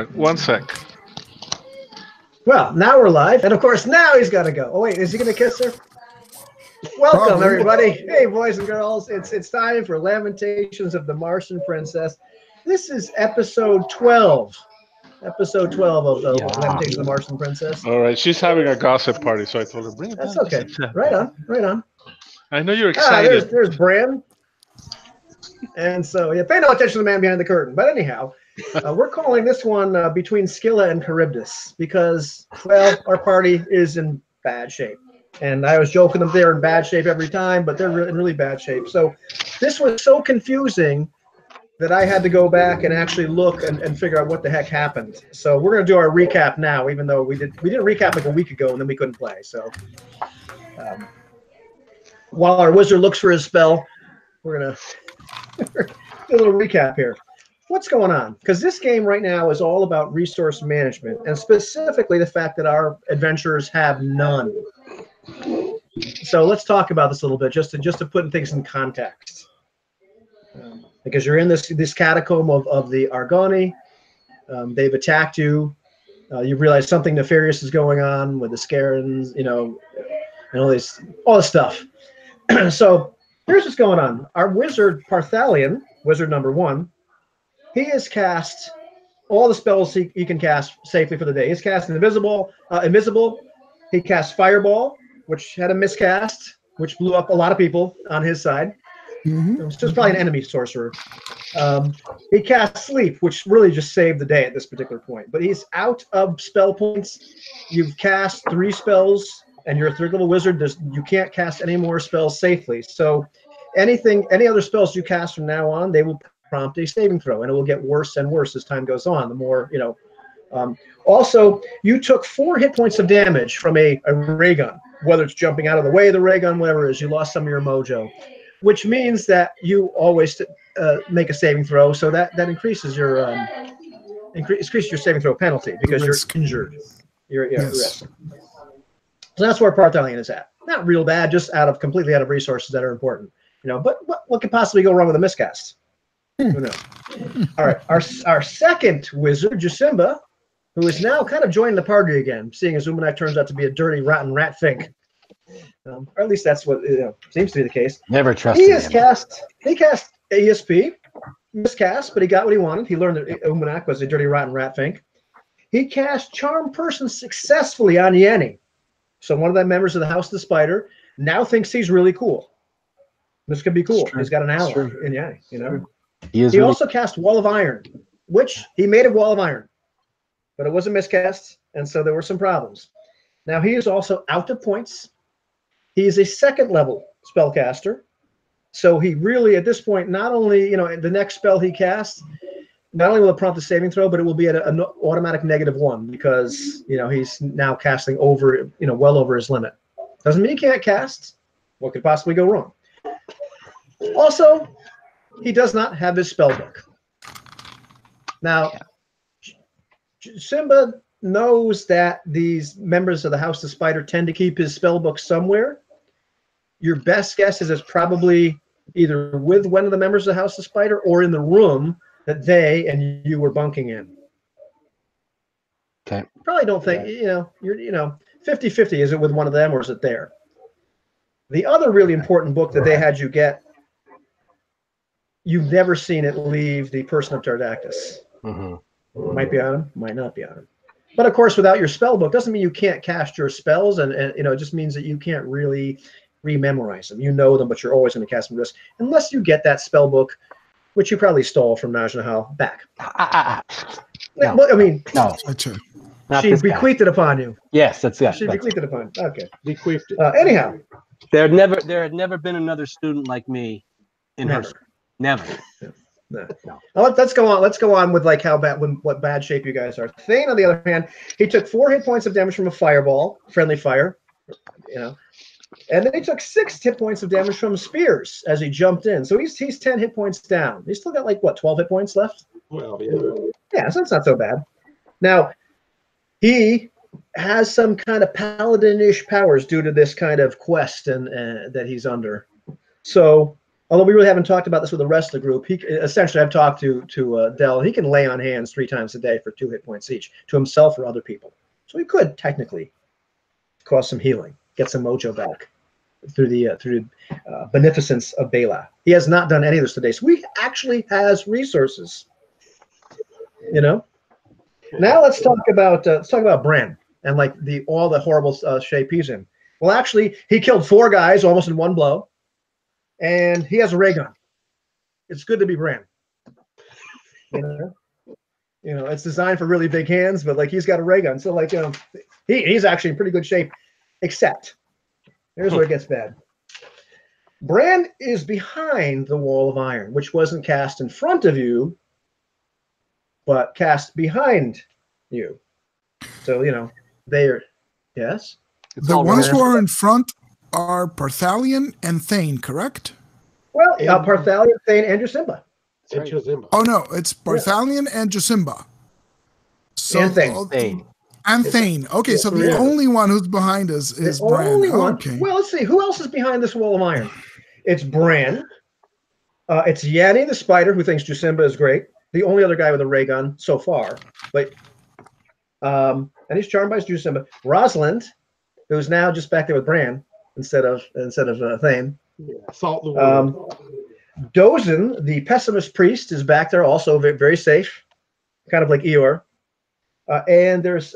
right, 1 sec. Well, now we're live, and of course now he's got to go. Oh wait, is he going to kiss her? Welcome Probably. everybody. Hey boys and girls, it's time for Lamentations of the Martian Princess. This is episode 12. Episode 12 of the Lamentations of the Martian Princess. All right, she's having a gossip party, so I told her bring it That's down. okay. Right on, right on. I know you're excited. There's Bran. And so, yeah, pay no attention to the man behind the curtain. But anyhow, we're calling this one Between Scylla and Charybdis because, well, our party is in bad shape. And I was joking them they're in bad shape every time, but they're in really bad shape. So this was so confusing that I had to go back and actually look and figure out what the heck happened. So we're going to do our recap now, even though we didn't recap like a week ago and then we couldn't play. So while our wizard looks for his spell, we're going to do a little recap here. What's going on? Because this game right now is all about resource management, and specifically the fact that our adventurers have none. So let's talk about this a little bit, just to put things in context. Because you're in this catacomb of the Argoni. They've attacked you. You realize something nefarious is going on with the Scarans, you know, and all this stuff. So here's what's going on. Our wizard Parthalion, wizard number 1, he has cast all the spells he can cast safely for the day. He's cast invisible. He cast Fireball, which had a miscast, which blew up a lot of people on his side. So it's probably an enemy sorcerer. He cast Sleep, which really just saved the day at this particular point. But he's out of spell points. You've cast 3 spells, and you're a 3rd level wizard. You can't cast any more spells safely. So any other spells you cast from now on, they will prompt a saving throw, and it will get worse and worse as time goes on. The more, you know. Also, you took 4 hit points of damage from a ray gun, whether it's jumping out of the way of the ray gun, whatever it is. You lost some of your mojo, which means that you always make a saving throw, so that increases your increases your saving throw penalty because you're injured. You're at risk. So that's where Parthalion is at. Not real bad, just completely out of resources that are important. You know, but what could possibly go wrong with a miscast? Who knows? All right, our second wizard, Jasimba, who is now kind of joining the party again, seeing as Umanite turns out to be a dirty, rotten rat fink. Or at least that's what seems to be the case. Never trusted him. He cast ESP, miscast, but he got what he wanted. He learned that Umanite was a dirty, rotten rat fink. He cast Charm Person successfully on Yenny. So one of the members of the House of the Spider now thinks he's really cool. This could be cool. He's got an ally in Yenny, you know. He also cast Wall of Iron, which he made a Wall of Iron, but it was a miscast, and so there were some problems. Now he is also out of points. He is a 2nd level spellcaster, so he really at this point not only the next spell he casts, not only will it prompt a saving throw, but it will be at an automatic -1 because he's now casting over well over his limit. Doesn't mean he can't cast. What could possibly go wrong? Also, he does not have his spell book. Now, Simba knows that these members of the House of Spider tend to keep his spell book somewhere. Your best guess is it's probably either with one of the members of the House of Spider or in the room that they and you were bunking in. Okay. Probably don't think, you're 50-50. Is it with one of them or is it there? The other really important book that they had you get, you've never seen it leave the person of Pterodactys. Might be on him, might not be on him. But of course, without your spell book, doesn't mean you can't cast your spells, and it just means that you can't really rememorize them. You know them, but you're always going to cast them risk unless you get that spell book, which you probably stole from Najnahal back. No. Well, I mean, no. She bequeathed it upon you. Yes, that's it. She bequeathed it upon you. Okay. Bequeathed it. Anyhow. There had never been another student like me in her school. Never. No. Well, let's go on. Let's go on with what bad shape you guys are. Thane, on the other hand, he took 4 hit points of damage from a fireball, friendly fire, and then he took 6 hit points of damage from spears as he jumped in. So he's 10 hit points down. He's still got 12 hit points left. Well, yeah, so it's not so bad. Now he has some kind of paladin-ish powers due to this kind of quest and that he's under. So Although we really haven't talked about this with the rest of the group, essentially I've talked to Dell. He can lay on hands 3 times a day for 2 hit points each to himself or other people. So he could technically cause some healing, get some mojo back through the beneficence of Bela. He has not done any of this today, so he actually has resources. You know. Now let's talk about Bran and like all the horrible shape he's in. Well, actually, he killed 4 guys almost in one blow, and he has a ray gun. It's good to be Bran. You know, it's designed for really big hands, but like he's got a ray gun, so like he's actually in pretty good shape. Except, here's where it gets bad. Bran is behind the wall of iron, which wasn't cast in front of you, but cast behind you. So, you know, they're, yes? The ones who are in front are Parthalion and Thane, correct? Well, Parthalion, Thane, and Jasimba. Oh, no, it's Parthalion and Jasimba. So, and Thane. And Thane. Okay, so the only one who's behind us is Bran. Okay. Well, let's see. Who else is behind this wall of iron? It's Bran. It's Yanni the spider, who thinks Jasimba is great. The only other guy with a ray gun so far. But and he's charmed by Jasimba. Rosalind, who's now just back there with Bran instead of Thane. Yeah, salt the wound. Dozin, the pessimist priest, is back there, also very safe, kind of like Eeyore. And there's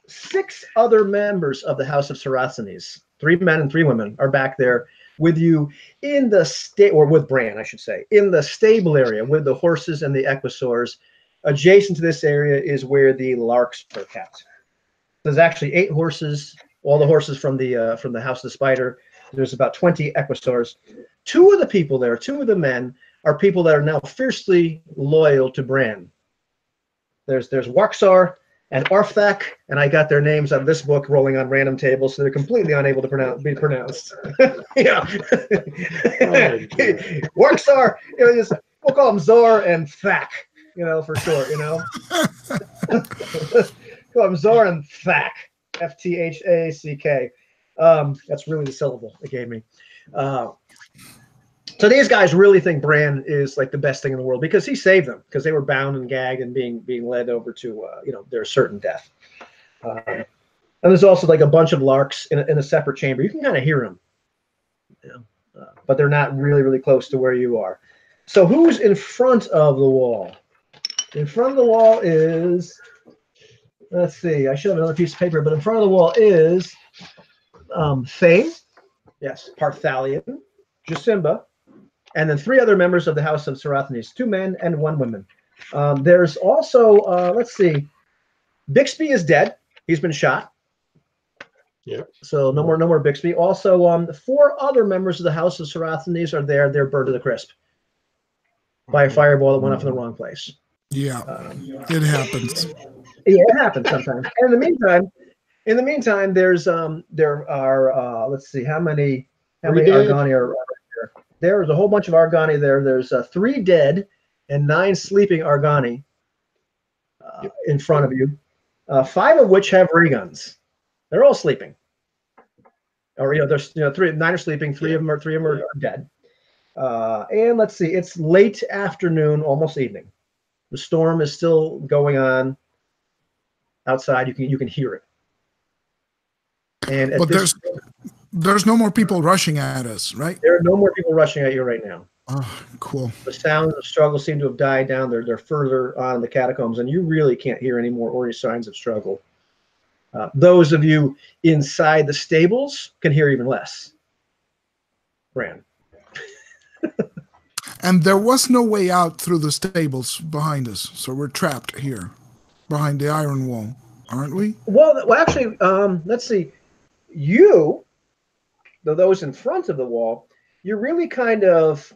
6 other members of the House of Saracens. 3 men and 3 women are back there with you in the or with Bran, I should say, in the stable area with the horses and the equisaurs. Adjacent to this area is where the larks are kept. There's actually 8 horses, all the horses from the House of the Spider. There's about 20 equisaurs. 2 of the people there, 2 of the men, are people that are now fiercely loyal to Bran. There's Waxar and Arfthak, and I got their names out of this book rolling on random tables, so they're completely unable to be pronounced. Yeah. Waxar, we'll call them Zor and Thak, for short, Call them Zor and Thak, F-T-H-A-C-K. That's really the syllable it gave me. So these guys really think Bran is like the best thing in the world because he saved them, because they were bound and gagged and being led over to their certain death. And there's also like a bunch of larks in a separate chamber. You can kind of hear them, but they're not really close to where you are. So who's in front of the wall? In front of the wall is, let's see, I should have another piece of paper, but in front of the wall is Thane, yes, Parthalion, Jasimba, and then 3 other members of the House of Saracens, 2 men and 1 woman. There's also, let's see, Bixby is dead. He's been shot. Yeah. So no more Bixby. Also, 4 other members of the House of Saracens are there. They're burned to the crisp by a fireball that went off in the wrong place. Yeah, it happens. Yeah, it happens sometimes. And in the meantime, there are let's see, how many Argani are right here? There's a whole bunch of Argani there. There's 3 dead and 9 sleeping Argani in front of you. 5 of which have ray guns. They're all sleeping. Or there's 9 are sleeping. 3 of them are dead. And let's see, it's late afternoon, almost evening. The storm is still going on outside. You can hear it. And but there's no more people rushing at us, right? There are no more people rushing at you right now. Oh, cool. The sounds of struggle seem to have died down. They're further on in the catacombs, and you really can't hear any more or any signs of struggle. Those of you inside the stables can hear even less. Bran. And there was no way out through the stables behind us, so we're trapped here, behind the iron wall, aren't we? Well, actually, let's see. Those in front of the wall, you're really kind of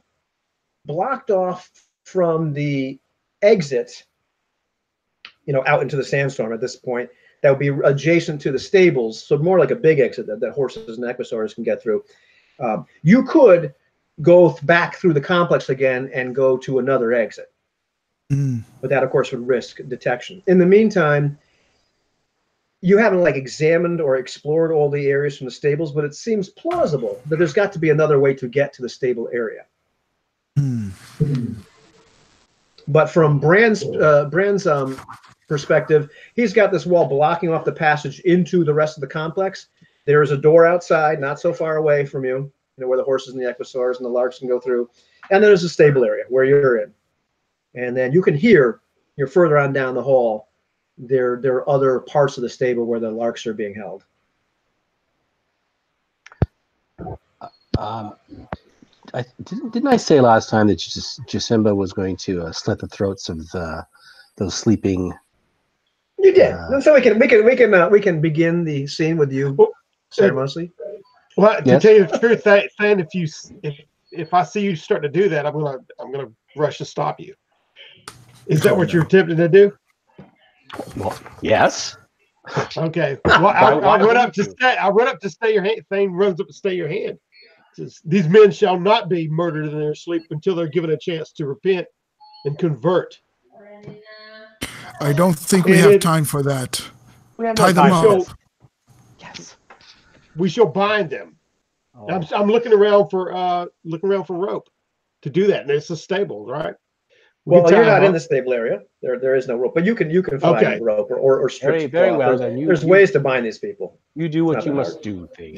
blocked off from the exit, out into the sandstorm at this point. That would be adjacent to the stables, so more like a big exit that horses and equisaurs can get through. You could go back through the complex again and go to another exit. But that, of course, would risk detection. In the meantime, you haven't examined or explored all the areas from the stables, but it seems plausible that there's got to be another way to get to the stable area. But from Brand's perspective, he's got this wall blocking off the passage into the rest of the complex. There is a door outside, not so far away from you, where the horses and the equisaurs and the larks can go through. And there's a stable area where you're in. And then you can hear, you're further on down the hall, there are other parts of the stable where the larks are being held. Didn't I say last time that Jacinda was going to slit the throats of those sleeping? You did. So we can begin the scene with you ceremoniously. Well, to Yes. tell you the truth, Thane, if I see you starting to do that, I'm gonna rush to stop you. Is that what you're attempting to do? Well, yes. Okay. Well, I run up to stay. I run up to stay your hand. Thane runs up to stay your hand. Says, these men shall not be murdered in their sleep until they're given a chance to repent and convert. I don't think we have time for that. We have Tie no them time. up. Yes. We shall bind them. Oh. I'm looking around for rope to do that, and it's a stable, right? We Well, can you're tie not them in up. the stable area. There is no rope, but you can find Okay. rope or strips. Very of cloth. well, There's, then. there's ways to bind these people. You do what Not you that must hard. do, Thane.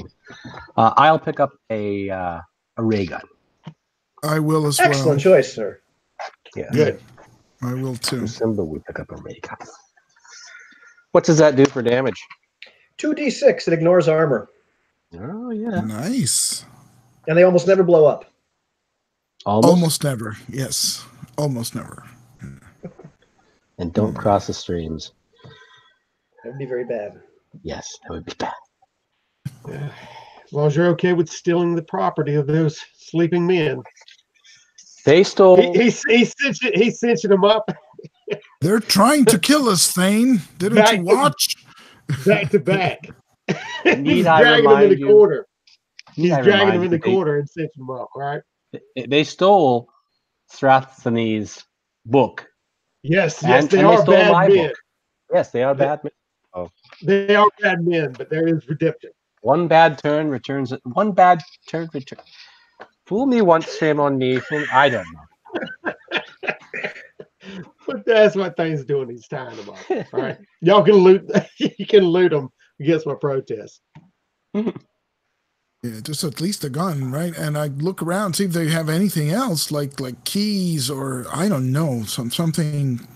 I'll pick up a ray gun. I will as Excellent well. choice, sir. Yeah. Good. I will too. Jacinda will pick up a ray gun. What does that do for damage? 2d6. It ignores armor, Oh yeah. Nice. and they almost never blow up. Almost never. Yes. Almost never. And don't cross the streams. That would be very bad. Yes, that would be bad. As long as you're okay with stealing the property of those sleeping men. They stole. He's cinching them up They're trying to kill us, Thane. Didn't Back you to- watch? back to back. Need He's I dragging them in remind the you- corner. He's I dragging remind them in the you, corner and cinching them up, right? They stole Strathany's book. Yes, And they they are stole my bad men. book. Yes, they are bad men. They are bad men, but there is redemption. One bad turn returns. One bad turn return. Fool me once, shame on me. I don't know. But that's what things doing. He's tying them up. All right, y'all can loot. You can loot them against my protest. Yeah, just at least a gun, right? And I look around, see if they have anything else, like keys or I don't know, something.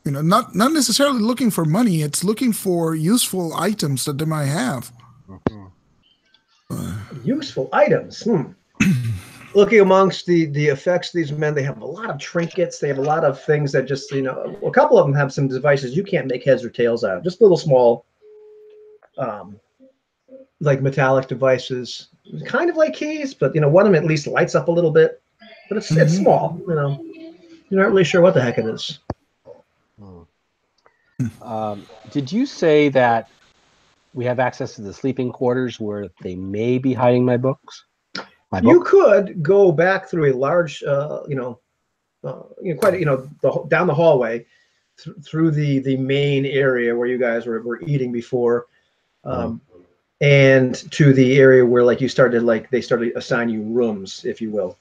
You know, not necessarily looking for money. It's looking for useful items that they might have. Useful items. Looking amongst the effects of these men, they have a lot of trinkets. They have a lot of things that just, a couple of them have some devices you can't make heads or tails out of. Just little small, like metallic devices, kind of like keys, but one of them at least lights up a little bit. But it's small. You're not really sure what the heck it is. Did you say that we have access to the sleeping quarters where they may be hiding my books? You could go back through a large, down the hallway, through the main area where you guys were eating before, and to the area where they started to assign you rooms, if you will.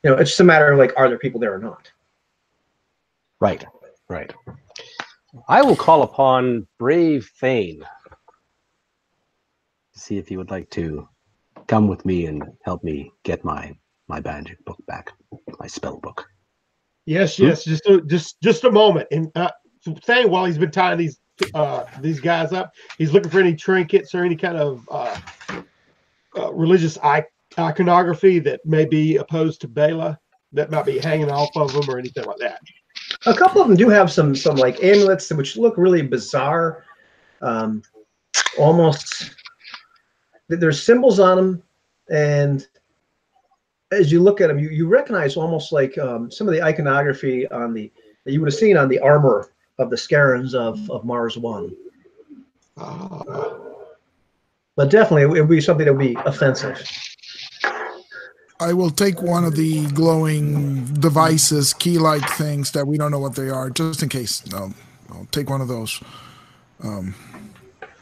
It's just a matter of are there people there or not? Right. I will call upon brave Thane to see if he would like to come with me and help me get my magic book back, my spell book. Yes. Just a moment. And Thane, while he's been tying these guys up, he's looking for any trinkets or any kind of religious iconography that may be opposed to Bela, that might be hanging off of them or anything like that. A couple of them do have some amulets which look really bizarre. Almost, there's symbols on them, and as you look at them, you recognize almost like some of the iconography that you would have seen on the armor of the Scarans of Mars 1. But definitely, it would be something that would be offensive. I will take one of the glowing devices, key-like things that we don't know what they are, just in case. No, I'll take one of those.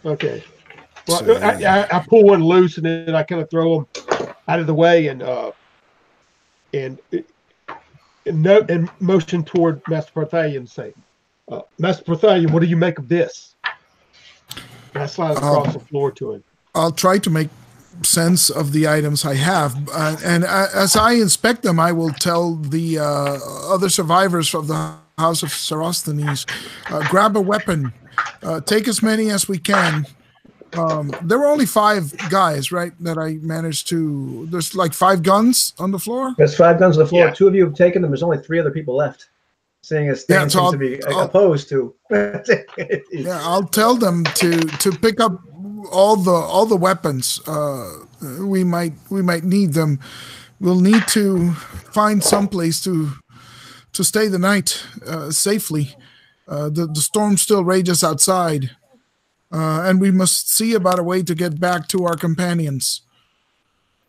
Okay. Well, So- I pull one loose and then I kind of throw them out of the way, and and motion toward Master Parthalion and say, Master Parthalion, what do you make of this? And I slide across the floor to him. I'll try to make sense of the items I have, and as I inspect them, I will tell the other survivors of the House of Sarosthenes, grab a weapon, take as many as we can. There were only 5 guys, right, that I managed to. There's like 5 guns on the floor. There's 5 guns on the floor. Yeah. 2 of you have taken them. There's only 3 other people left. Seeing as Stan seems to be opposed to. Yeah, I'll tell them to pick up all the weapons. We might need them. We'll need to find some place to stay the night safely. The storm still rages outside, and we must see about a way to get back to our companions.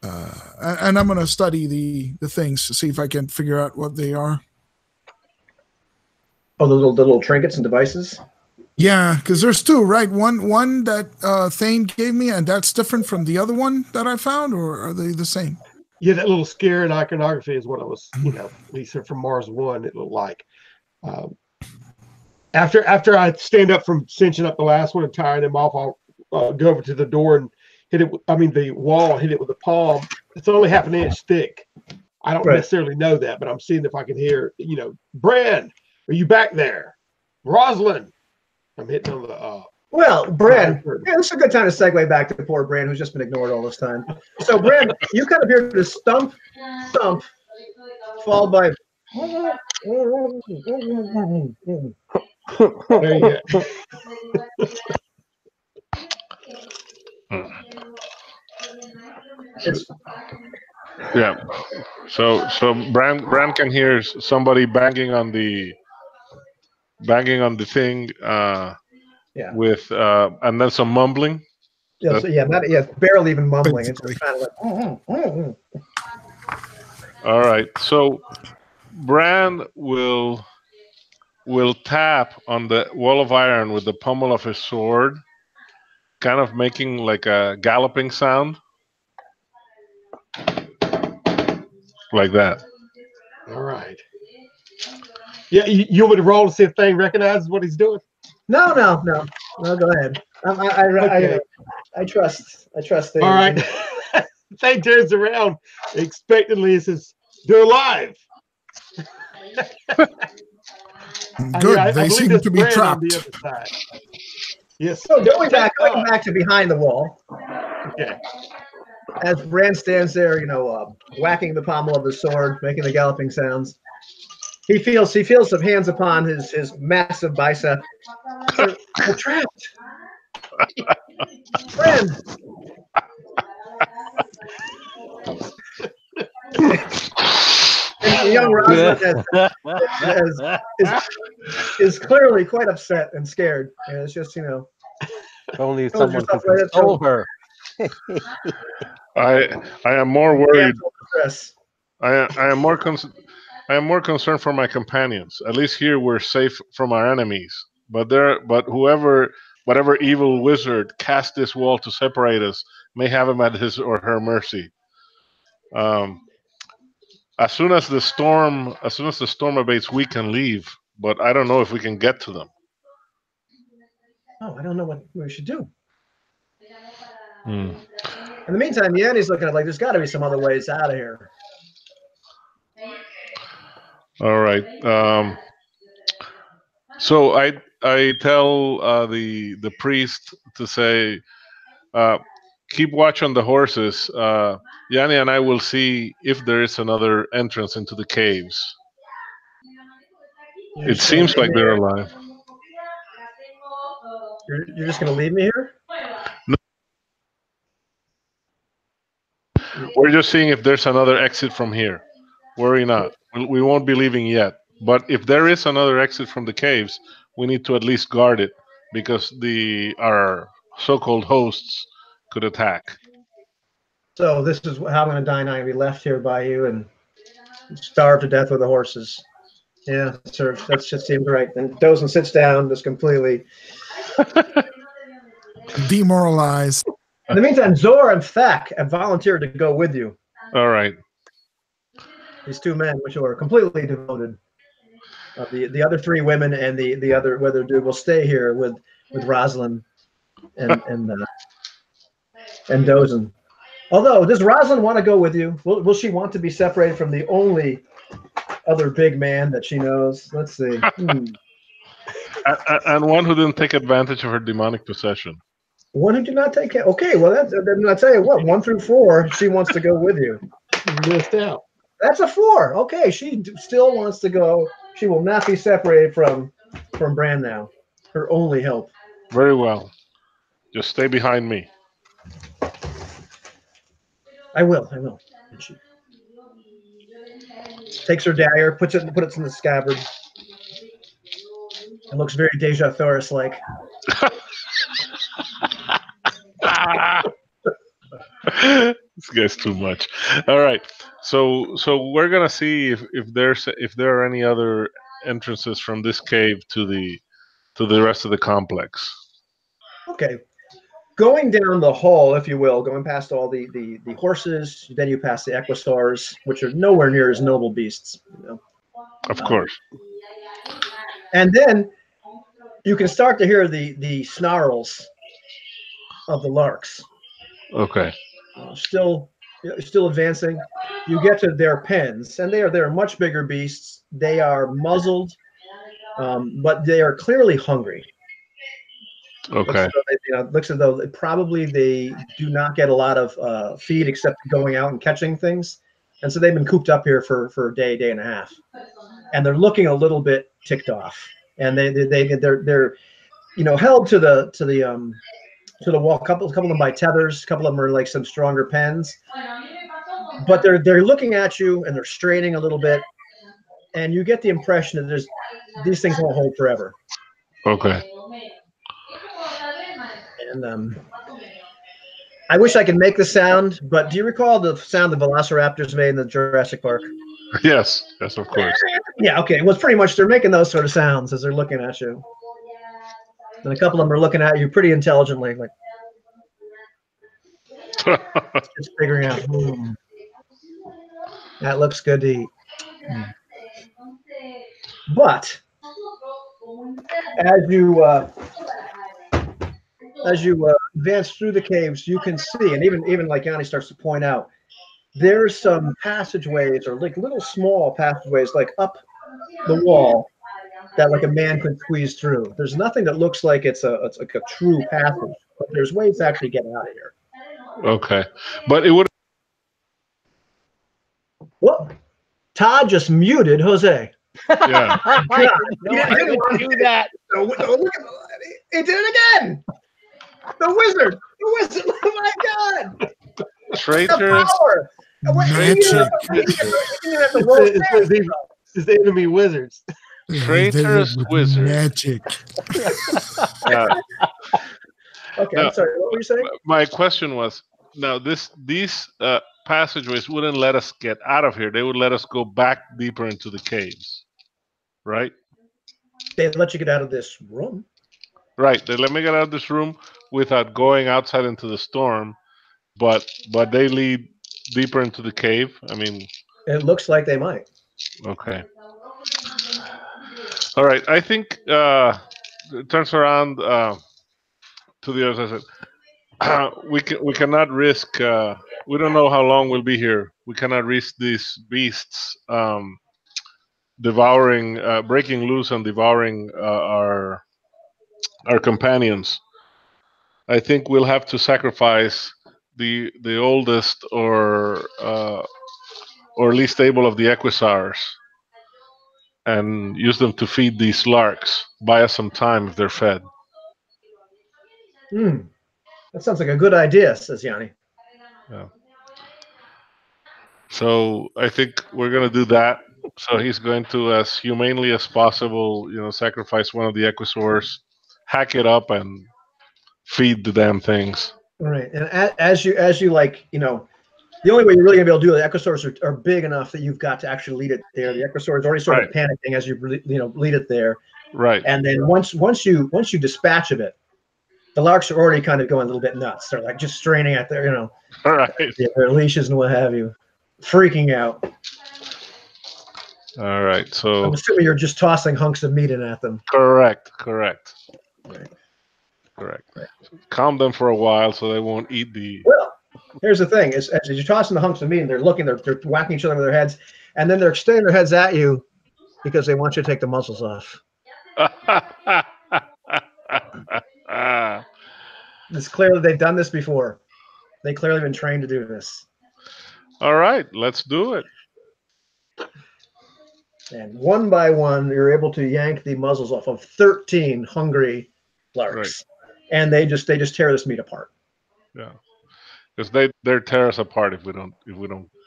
And I'm going to study the things to see if I can figure out what they are. Oh, the little trinkets and devices? Yeah, because there's 2, right? One that Thane gave me, and that's different from the other one that I found, or are they the same? Yeah, that little scare and iconography is what I was, at least from Mars 1, it looked like. After I stand up from cinching up the last one and tying them off, I'll go over to the door and hit it. The wall, hit it with a palm. It's only half an inch thick. I don't necessarily know that, but I'm seeing if I can hear, Bran, are you back there? Rosalind. I'm hitting on the. Well, Bran, this is a good time to segue back to poor Bran, who's just been ignored all this time. So, Bran, you kind of hear the stump, followed by. There you go. Yeah. So Bran can hear somebody banging on the thing. Yeah. With and then some mumbling. Yeah. So barely even mumbling. It's just kind of like. All right. So Bran will tap on the wall of iron with the pommel of his sword, kind of making like a galloping sound. Like that. All right. Yeah, you want me to roll to see if Thane recognizes what he's doing? No, go ahead. I trust things. All right. Thane turns around expectantly and says, "They're alive." Good. They seem to be trapped. Yes. So going back to behind the wall. Okay. As Bran stands there, whacking the pommel of his sword, making the galloping sounds. He feels some hands upon his massive bicep. They're trapped. Bran. And young Rosalind is clearly quite upset and scared. And it's just, Only someone could console her. I am more worried. Yeah, I am more concerned for my companions. At least here we're safe from our enemies. But whatever evil wizard cast this wall to separate us may have him at his or her mercy. As soon as the storm abates, we can leave. But I don't know if we can get to them. Oh, I don't know what we should do. Hmm. In the meantime, Yanni's looking at like there's got to be some other ways out of here. All right. So I tell the priest to say, keep watch on the horses. Yanni and I will see if there is another entrance into the caves. It seems like they're alive. You're just going to leave me here? No. We're just seeing if there's another exit from here. Worry not. We won't be leaving yet. But if there is another exit from the caves, we need to at least guard it because our so-called hosts could attack. So this is how I'm going to die now. I'm going to be left here by you and starve to death with the horses. Yeah, sir. That just seems right. And Dozen sits down, just completely demoralized. In the meantime, Zor and Thak have volunteered to go with you. All right. These two men, which are completely devoted. The other three women and the other dude will stay here with Rosalind and Dozin. Although, does Rosalind want to go with you? Will she want to be separated from the only other big man that she knows? Let's see. And one who didn't take advantage of her demonic possession. One who did not take care. Okay, well, then I tell you what, 1 through 4, she wants to go with you. You missed out. That's a 4. Okay, she still wants to go. She will not be separated from Bran now. Her only help. Very well. Just stay behind me. I will. And she takes her dagger, puts it in the scabbard. It looks very Deja Thoris like. This guy's too much. All right. So we're gonna see if there are any other entrances from this cave to the rest of the complex. Okay. Going down the hall, if you will, going past all the horses, then you pass the equisaurs, which are nowhere near as noble beasts. Of course. And then you can start to hear the snarls of the larks. Okay. Still advancing. You get to their pens, and they're much bigger beasts. They are muzzled, but they are clearly hungry. Okay. Looks as though probably they do not get a lot of feed except going out and catching things, and so they've been cooped up here for a day and a half, and they're looking a little bit ticked off, and they're held to the wall. A couple of them by tethers. A couple of them are like some stronger pens, but they're looking at you and they're straining a little bit, and you get the impression that these things won't hold forever. Okay. And I wish I could make the sound, but do you recall the sound the velociraptors made in the Jurassic Park? Yes, of course. Yeah, okay. Well, it's pretty much they're making those sort of sounds as they're looking at you. And a couple of them are looking at you pretty intelligently, like just figuring out, that looks good to eat. But as you advance through the caves, you can see, and even like Yanni starts to point out, there's some passageways or like little small passageways like up the wall that like a man could squeeze through. There's nothing that looks like it's like a true passage, but there's ways to actually get out of here. Okay, but it would. Whoop! Todd just muted Jose. Yeah. I didn't do that. He did it again. The wizard. Oh my God. Traitors. Magic. It's the enemy wizards. Traitorous wizard. Magic. Okay, I'm sorry. What were you saying? My question was, now these passageways wouldn't let us get out of here. They would let us go back deeper into the caves, right? They let you get out of this room. Right. They let me get out of this room without going outside into the storm, but they lead deeper into the cave. I mean, it looks like they might. Okay. All right. I think it turns around to the other side. We cannot risk. We don't know how long we'll be here. We cannot risk these beasts devouring, breaking loose and devouring our companions. I think we'll have to sacrifice the oldest or least able of the equisaurs and use them to feed these larks. Buy us some time if they're fed. That sounds like a good idea, says Yanni. Yeah. So I think we're going to do that. So he's going to, as humanely as possible, sacrifice one of the equisaurs, hack it up, and feed the damn things. All right. And as you like, the only way you're really going to be able to do it, the equisaurs are big enough that you've got to actually lead it there. The equisaur is already sort of panicking as you lead it there. Right. And then once you dispatch of it, the larks are already kind of going a little bit nuts. They're like just straining at their, All right. their leashes and what have you, freaking out. All right. I'm So assuming you're just tossing hunks of meat in at them. correct. Right. Calm them for a while so they won't eat the. Well, here's the thing: is as you're tossing the hunks of meat, and they're looking, they're whacking each other with their heads, and then they're extending their heads at you because they want you to take the muzzles off. It's clear that they've done this before. They clearly been trained to do this. All right, let's do it. And one by one, you're able to yank the muzzles off of 13 hungry larks, and they just tear this meat apart. Yeah, because they tear us apart if we don't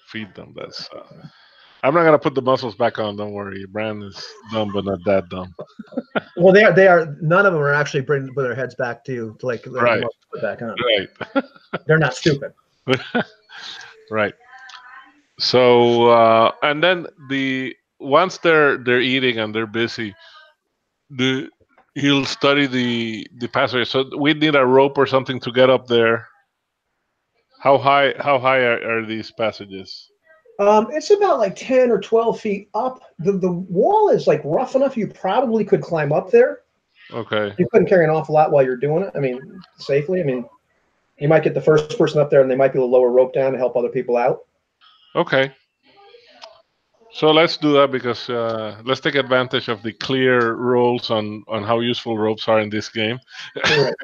feed them. That's. I'm not gonna put the muscles back on. Don't worry. Brand is dumb, but not that dumb. Well, they are. None of them are actually bringing their heads back to you to like Right. put back on. Right. They're not stupid. Right. So and then once they're eating and they're busy, he'll study the passage. So we need a rope or something to get up there. How high are these passages? It's about like 10 or 12 feet up. The wall is like rough enough. You probably could climb up there. Okay. You couldn't carry an awful lot while you're doing it. I mean, safely. I mean, you might get the first person up there, and they might be able to lower rope down to help other people out. Okay. So let's do that because let's take advantage of the clear rules on how useful ropes are in this game. Right.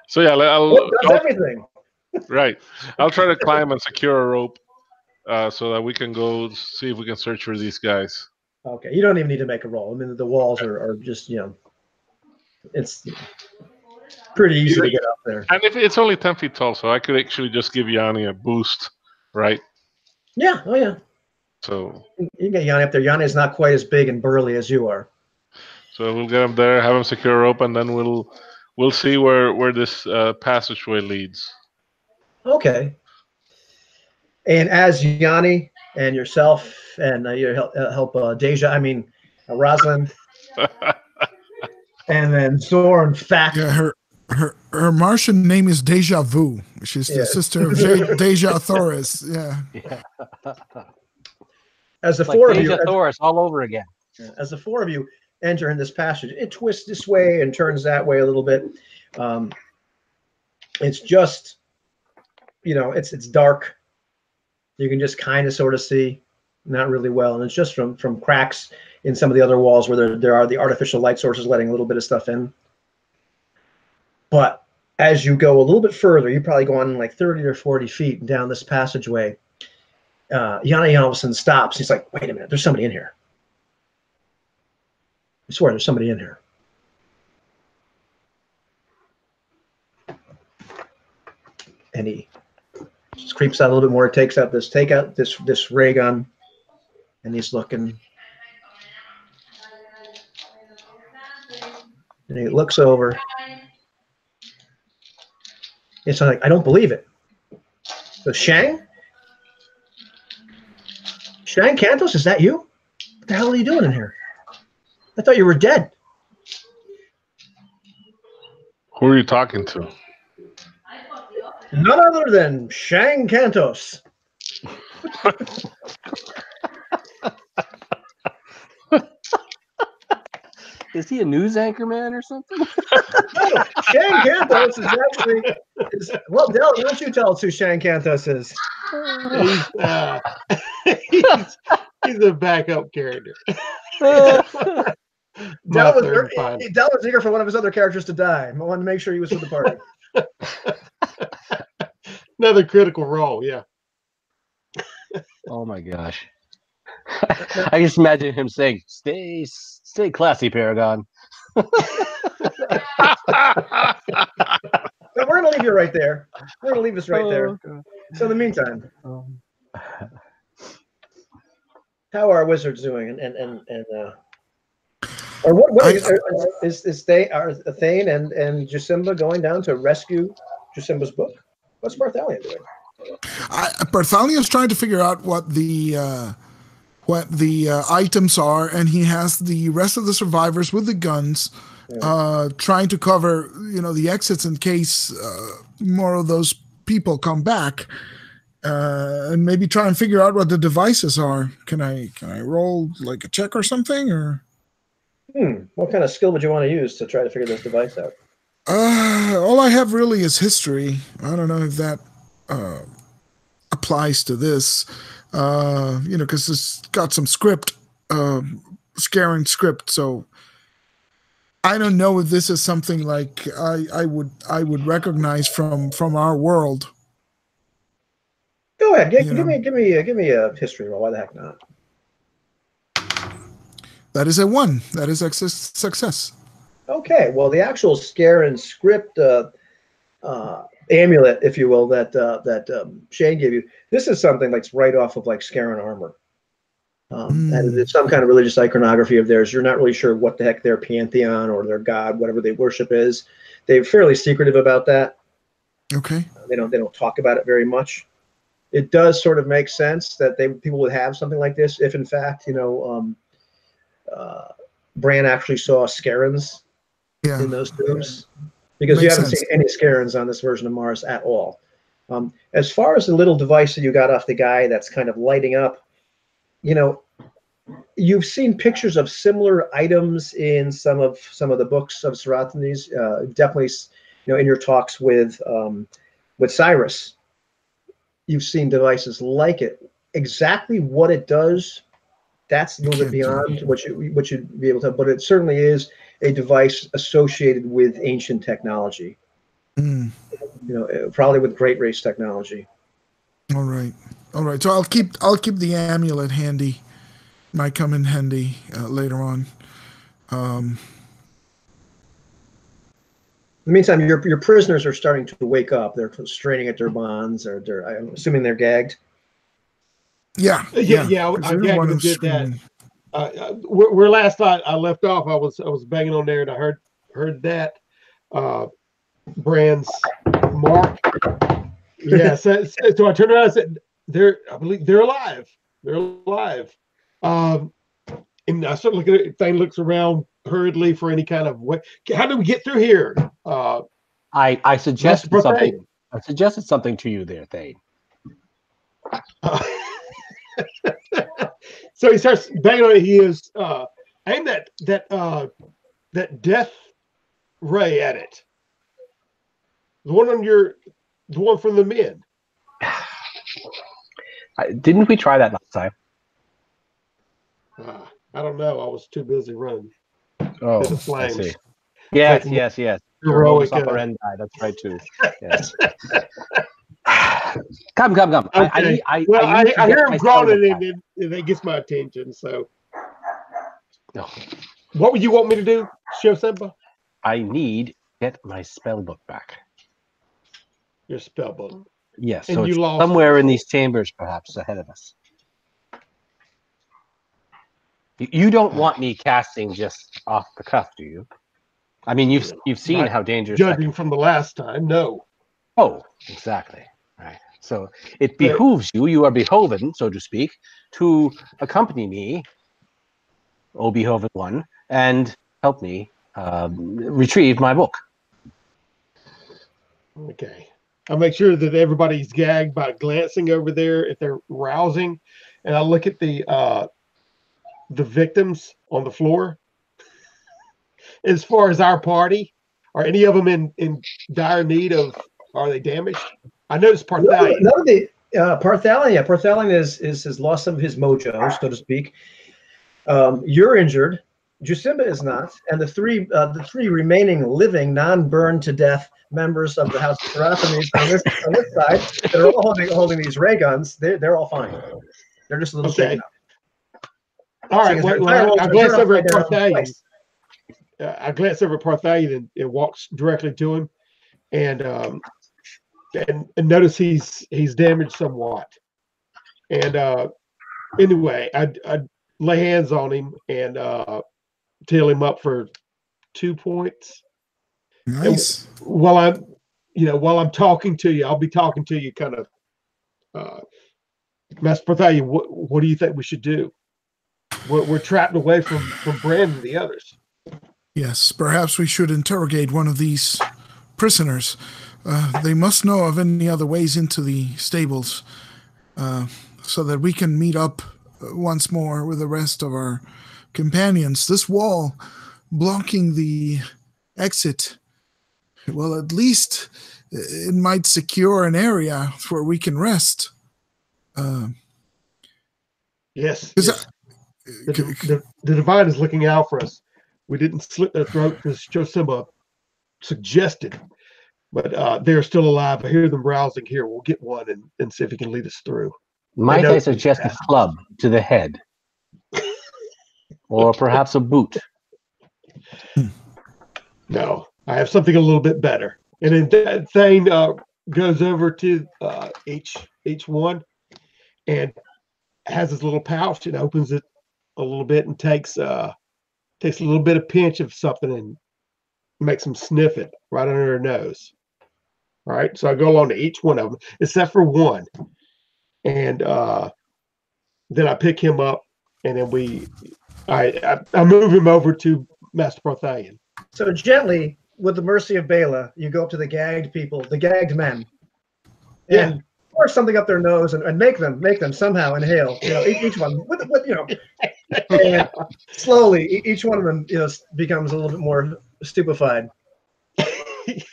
So yeah, Rope does everything. Right. I'll try to climb and secure a rope so that we can go see if we can search for these guys. Okay, you don't even need to make a roll. I mean, the walls are just, it's pretty easy to get up there. And if it's only 10 feet tall, so I could actually just give Yanni a boost, right? Yeah, oh yeah. So you can get Yanni up there. Yanni is not quite as big and burly as you are. So we'll get him there, have him secure a rope, and then we'll see where this passageway leads. Okay. And as Yanni and yourself and you help Rosalind, and then Zorn, Fat. Yeah, her Martian name is Deja Vu. She's the sister of Deja Thoris. Yeah. As the four of you, Deja Thoris all over again. As the four of you enter in this passage, it twists this way and turns that way a little bit. It's just, it's dark. You can just kind of sort of see, not really well, and it's just from cracks in some of the other walls where there are the artificial light sources letting a little bit of stuff in. But as you go a little bit further, you probably go on like 30 or 40 feet down this passageway. Yanni all of a sudden stops. He's like, "Wait a minute, there's somebody in here. I swear, there's somebody in here." And he just creeps out a little bit more. Takes out this ray gun, and he's looking. And he looks over. It's like, "I don't believe it." So Shang Cantos, is that you? What the hell are you doing in here? I thought you were dead. Who are you talking to? None other than Shang Cantos. Is he a news anchor man or something? No, Shang Cantos is actually. Well, Del, why don't you tell us who Shang Cantos is? He's a backup character. Del was eager for one of his other characters to die. I wanted to make sure he was with the party. Another critical role, yeah. Oh my gosh. I just imagine him saying, Stay classy, Paragon." But we're going to leave you right there. We're going to leave us right there. So in the meantime, how are our wizards doing? Or what is Thane and Jasimba going down to rescue Jasimba's book? What's Barthalion doing? Barthalion's trying to figure out what the items are, and he has the rest of the survivors with the guns, trying to cover the exits in case more of those people come back. and maybe try and figure out what the devices are. Can I roll like a check or something, or? What kind of skill would you want to use to try to figure this device out? All I have really is history. I don't know if that applies to this. Because it's got some script, scaring script. So I don't know if this is something like I would recognize from our world. Go ahead, give me a history roll. Why the heck not? That is a 1. That is success. Okay, well, the actual scare and script amulet, if you will, that Shane gave you, this is something that's right off of like scare and armor. And it's some kind of religious iconography of theirs. You're not really sure what the heck their pantheon or their god, whatever they worship is. They're fairly secretive about that. Okay. They don't talk about it very much. It does sort of make sense that people would have something like this if, in fact, Bran actually saw Scarens in those tubes, because you haven't seen any Scarens on this version of Mars at all. As far as the little device that you got off the guy that's kind of lighting up, you've seen pictures of similar items in some of the books of Seraphines. Definitely, in your talks with Cyrus, you've seen devices like it. Exactly what it does, that's a little bit beyond what you'd be able to, but it certainly is a device associated with ancient technology. Probably with great race technology. All right. So I'll keep the amulet handy. Might come in handy later on. In the meantime, your prisoners are starting to wake up. They're straining at their bonds, or I'm assuming they're gagged. Yeah. I gagged did that. Where last I left off, I was banging on there, and I heard that Brand's mark. Yeah, so I turned around and said, I believe they're alive. They're alive. And I start looking at it. Thane looks around hurriedly for any kind of way. How do we get through here? I suggested something. I suggested something to you there, Thane. So he starts banging on it. He is aimed that death ray at it. The one from the men. Didn't we try that last time? I don't know. I was too busy running. Oh, the flames. I see. Yes. Heroic operandi. That's right too. Yes. Come. Okay. I hear him groaning, and that gets my attention. So, no. What would you want me to do, Chef Simba? I need to get my spell book back. Your spell book. Yes. And so you it's lost somewhere in these chambers, perhaps ahead of us. You don't want me casting just off the cuff, do you? I mean, you've seen how dangerous. Judging from the last time, no. Oh, exactly. Right. So it behooves you. You are beholden, so to speak, to accompany me, O behoven one, and help me retrieve my book. Okay. I'll make sure that everybody's gagged by glancing over there if they're rousing, and I'll look at the victims on the floor. As far as our party, are any of them in dire need of? Are they damaged? I noticed Parthalion. None of the Parthalion. Parthalion has lost some of his mojo, so to speak. You're injured. Jusimba is not, and the three remaining living, non-burned to death members of the House of Seraphines on this side, that are all holding these ray guns. They're all fine. They're just a little shaken up. All right. Well, I glance over at Parthalion. I glance over at Parthalion and walks directly to him, and notice he's damaged somewhat. And anyway, I lay hands on him and tail him up for 2 points. Nice. And while I'm talking to you, I'll be talking to you kind of, Master Parthalion, what do you think we should do? We're trapped away from Brand and the others. Yes, perhaps we should interrogate one of these prisoners. They must know of any other ways into the stables. so that we can meet up once more with the rest of our companions. This wall blocking the exit, well, at least it might secure an area where we can rest. Yes. The divine is looking out for us. We didn't slit their throat because Josima suggested, but they're still alive. I hear them rousing here. We'll get one and see if he can lead us through. Might I suggest a club to the head? Or perhaps a boot? No, I have something a little bit better. And then that thing goes over to H1 and has his little pouch and opens it a little bit and takes a little bit of pinch of something and makes him sniff it right under their nose. All right, so I go along to each one of them except for one, and then I pick him up, and then I move him over to Master Parthalion. So gently, with the mercy of Bela, you go up to the gagged people, the gagged men, and pour something up their nose and make them somehow inhale. Each one with and slowly each one of them becomes a little bit more stupefied.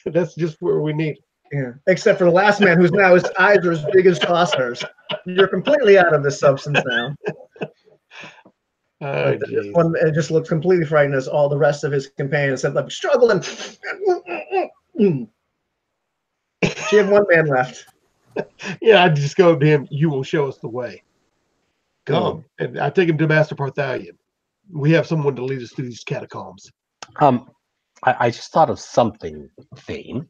That's just where we need. Yeah, except for the last man, who's now his eyes are as big as saucers. You're completely out of this substance now. This one just looks completely frightened as all the rest of his companions said, like, struggling. She had one man left. Yeah, I just go to him. You will show us the way. Come, and I take him to Master Parthalion. We have someone to lead us through these catacombs. I just thought of something, Thane.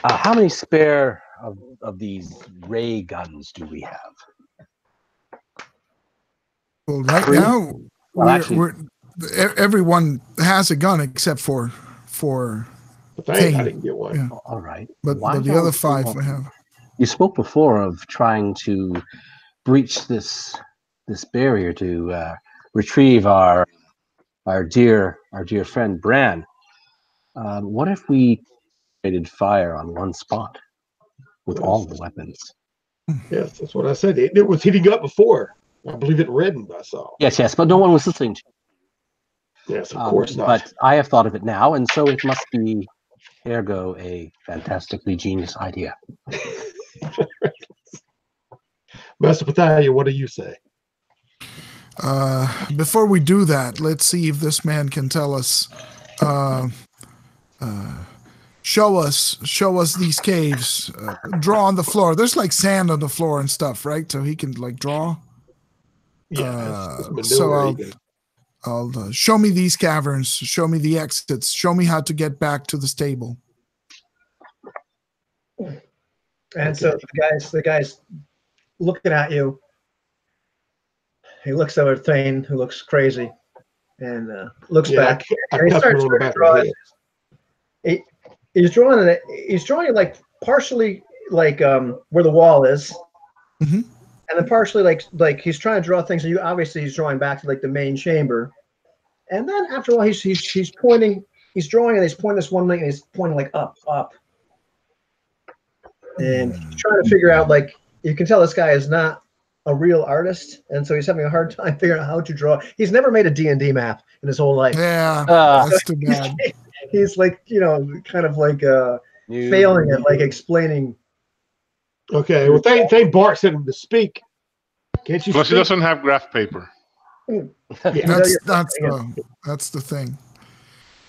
How many spare of these ray guns do we have? Well, right 3? now, Well, everyone has a gun except for I didn't get one. Yeah. All right. But the other 5 we have. You spoke before of trying to breach this barrier to retrieve our dear friend Bran. What if we created fire on one spot with all the weapons? Yes, that's what I said. It was heating up before. I believe it reddened, I saw. Yes, but no one was listening to you. Yes, of course not. But I have thought of it now, and so it must be, ergo, a fantastically genius idea. Master Parthalion, what do you say? Before we do that, let's see if this man can tell us, show us these caves, draw on the floor. There's like sand on the floor and stuff, right? So he can like draw. Yeah. So I'll show me these caverns, show me the exits, show me how to get back to the stable. And so the guy's looking at you. He looks over at Thane, who looks crazy, and looks back. And he starts to draw. He's drawing it. He's drawing it like partially like where the wall is, and then partially like he's trying to draw things. And obviously he's drawing back to like the main chamber. And then after a while, he's pointing. He's drawing and he's pointing this one thing and he's pointing like up, and he's trying to figure out, like, you can tell this guy is not a real artist, and so he's having a hard time figuring out how to draw. He's never made a D&D map in his whole life. Yeah, that's too bad. He's like, kind of like failing at like explaining. Okay, well, Thane barks at him to speak. Can't you? Plus, he doesn't have graph paper. Yeah, that's the thing.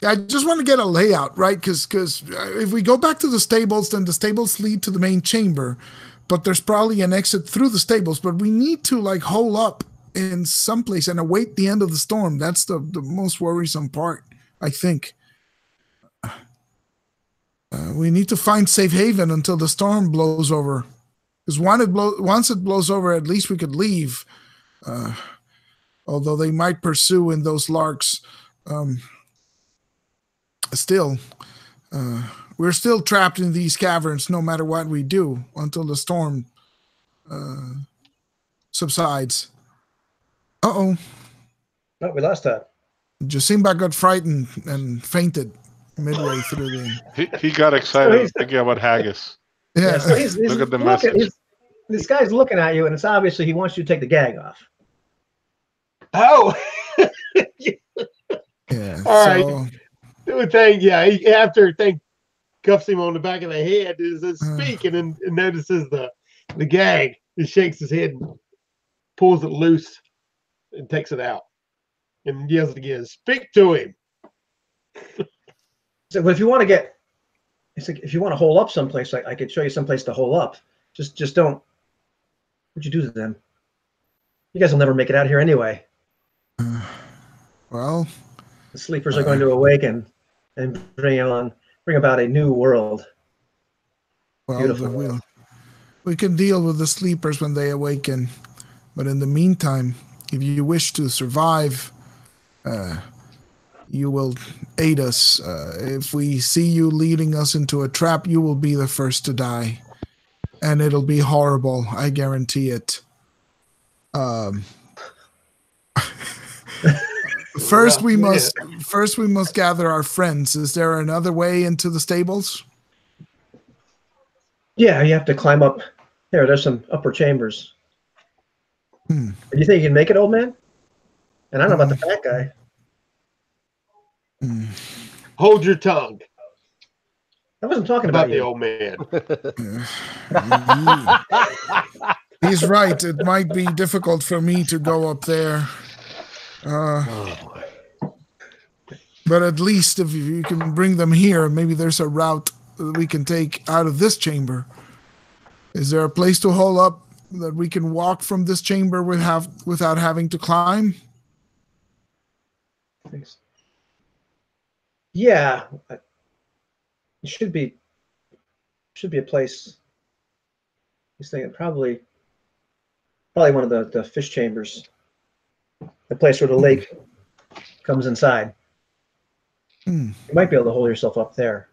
I just want to get a layout, right? Because if we go back to the stables, then the stables lead to the main chamber, but there's probably an exit through the stables. But we need to like hole up in some place and await the end of the storm. That's the most worrisome part, I think. We need to find safe haven until the storm blows over. Because once it blows over, at least we could leave. Although they might pursue in those larks. Still, we're still trapped in these caverns no matter what we do until the storm subsides. Uh-oh. No, we lost that. Jasimba got frightened and fainted midway through the... He got excited thinking about haggis. Yeah. So he's Look at the message. This guy's looking at you, and it's obviously he wants you to take the gag off. Oh. Yeah. All right. So, Thing, yeah. After thing cuffs him on the back of the head, it says speak, and then notices the gag. He shakes his head, and pulls it loose, and takes it out, and yells it again. Speak to him. So, but if you want to get, it's like if you want to hole up someplace, I could show you someplace to hole up. Just don't. What'd you do to them? You guys will never make it out here anyway. well, The sleepers are going to awaken and bring about a new world. Beautiful. we can deal with the sleepers when they awaken, but in the meantime, if you wish to survive, you will aid us. If we see you leading us into a trap, you will be the first to die, and it'll be horrible. I guarantee it. First we must gather our friends. Is there another way into the stables? Yeah, you have to climb up. There's some upper chambers. Do you think you can make it, old man? And I don't know about the fat guy. Hold your tongue. I wasn't talking About about the you. old man. He's right. It might be difficult for me to go up there. But at least if you can bring them here, maybe there's a route that we can take out of this chamber. Is there a place to hole up that we can walk from this chamber without having to climb? Thanks. Yeah, it should be a place. He's thinking probably one of the fish chambers, the place where the lake comes inside. You might be able to hold yourself up there.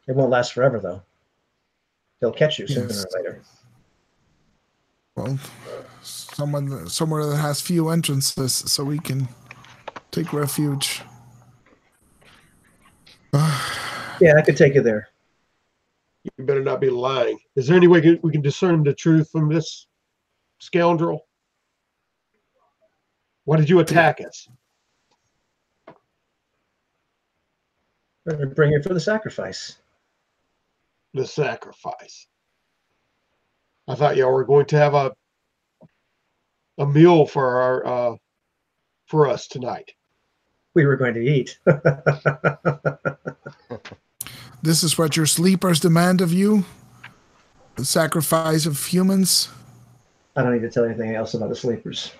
It won't last forever, though. They'll catch you sooner or later. Well, somewhere that has few entrances, so we can take refuge. Yeah, I could take you there. You better not be lying. Is there any way we can discern the truth from this scoundrel? Why did you attack us? We're going to bring you for the sacrifice. The sacrifice. I thought y'all were going to have a meal for us tonight. We were going to eat. This is what your sleepers demand of you? The sacrifice of humans? I don't need to tell you anything else about the sleepers.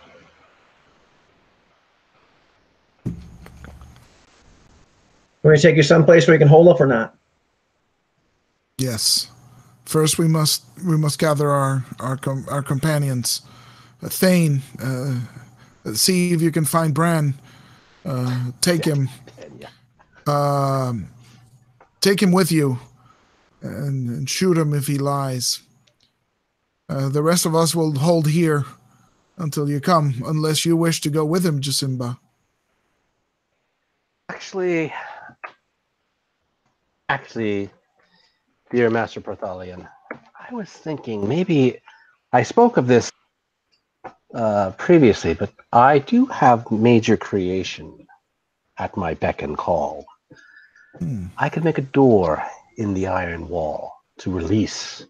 Want me to take you someplace where you can hole up or not? Yes. First, we must gather our companions. Thane, see if you can find Bran. Take him. Take him with you, and shoot him if he lies. The rest of us will hold here until you come, unless you wish to go with him, Jasimba. Actually, dear Master Prothalion, I was thinking maybe I spoke of this previously, but I do have major creation at my beck and call. I could make a door in the iron wall to release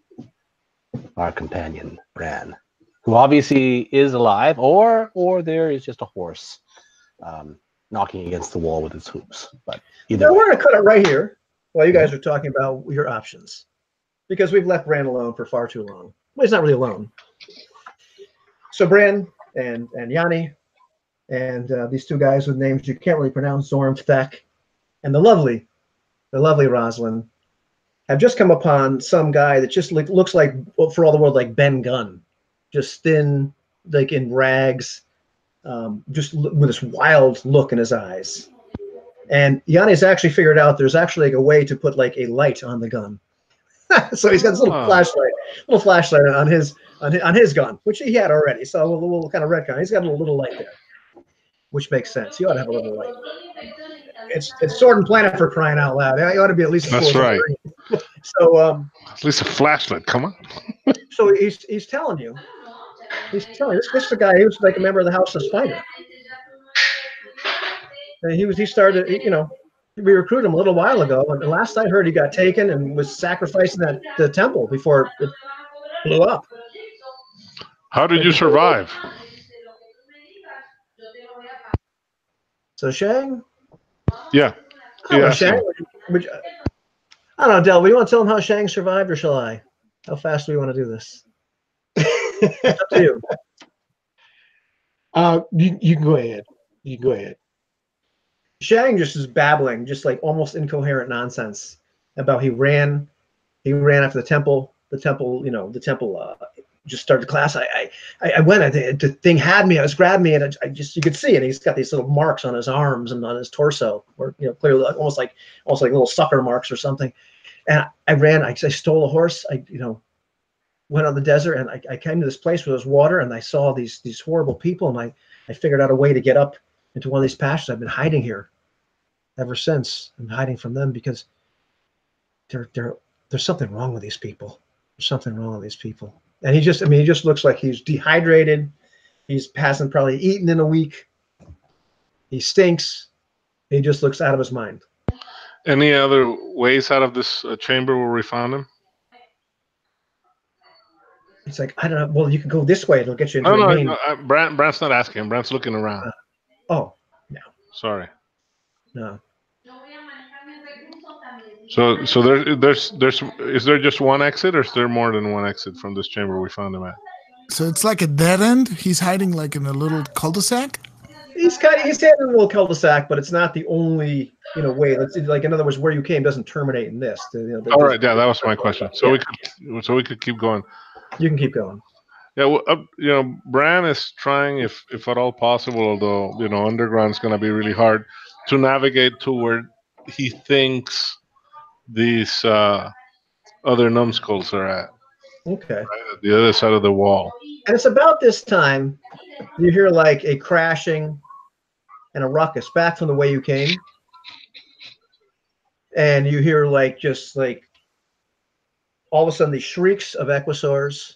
our companion, Bran, who obviously is alive, or there is just a horse knocking against the wall with its hooves. But either way. We're going to cut it right here while you guys are talking about your options, because we've left Bran alone for far too long. Well, he's not really alone. So Bran and Yanni and these two guys with names you can't really pronounce, Zorm, Thek, and the lovely Rosalind, have just come upon some guy that just looks like, for all the world, like Ben Gunn, just thin, like in rags, just with this wild look in his eyes. And Yanni's actually figured out there's actually like a way to put like a light on the gun. So he's got this little flashlight on his gun, which he had already. So a little kind of retcon. He's got a little light there, which makes sense. You ought to have a little light. It's Sword and Planet, for crying out loud. You ought to be at least. That's right. So At least a flashlight. Come on. so he's telling you. He's telling you, this is a guy. He was like a member of the House of Spider. And he started, we recruited him a little while ago, and the last I heard, he got taken and was sacrificing the temple before it blew up. How did you survive? So Shang, Yeah. I don't know, Yeah. Shang. I don't know, Del. Do you want to tell him how Shang survived, or shall I? How fast do we want to do this? It's up to you. You can go ahead. You can go ahead. Shang just is babbling, just like almost incoherent nonsense about he ran after the temple. The temple, the temple just started class. I went. The thing had me. I was grabbing me, and you could see, and he's got these little marks on his arms and on his torso, or clearly almost like little sucker marks or something. And I ran. I stole a horse. I went on the desert, and I came to this place where there's water, and I saw these horrible people, and I figured out a way to get up into one of these pastures. I've been hiding here ever since. I'm hiding from them because there's something wrong with these people. There's something wrong with these people. And he just looks like he's dehydrated. He hasn't probably eaten in a week. He stinks. He just looks out of his mind. Any other ways out of this chamber where we found him? It's like, I don't know. Well, you can go this way. It'll get you into the main. No. Brand's not asking. Brand's looking around. Oh, no. Sorry. No. So is there just one exit, or is there more than one exit from this chamber we found him at? So it's like a dead end. He's hiding like in a little cul-de-sac. He's hiding in a little cul-de-sac, but it's not the only way. Let's like, in other words, where you came doesn't terminate in this. All right, yeah, that was my question. So we could keep going. You can keep going. Yeah, well, Bran is trying, if at all possible, although underground's going to be really hard to navigate to where he thinks these other numbskulls are at. Okay. Right at the other side of the wall. And it's about this time you hear like a crashing and a ruckus back from the way you came, and you hear just all of a sudden these shrieks of equisaurs,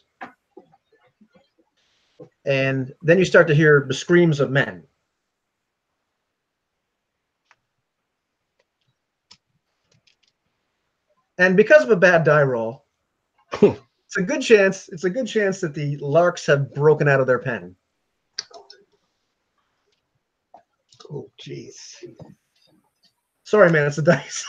and then you start to hear the screams of men. And because of a bad die roll, it's a good chance that the larks have broken out of their pen. Oh, jeez. Sorry, man, it's a dice.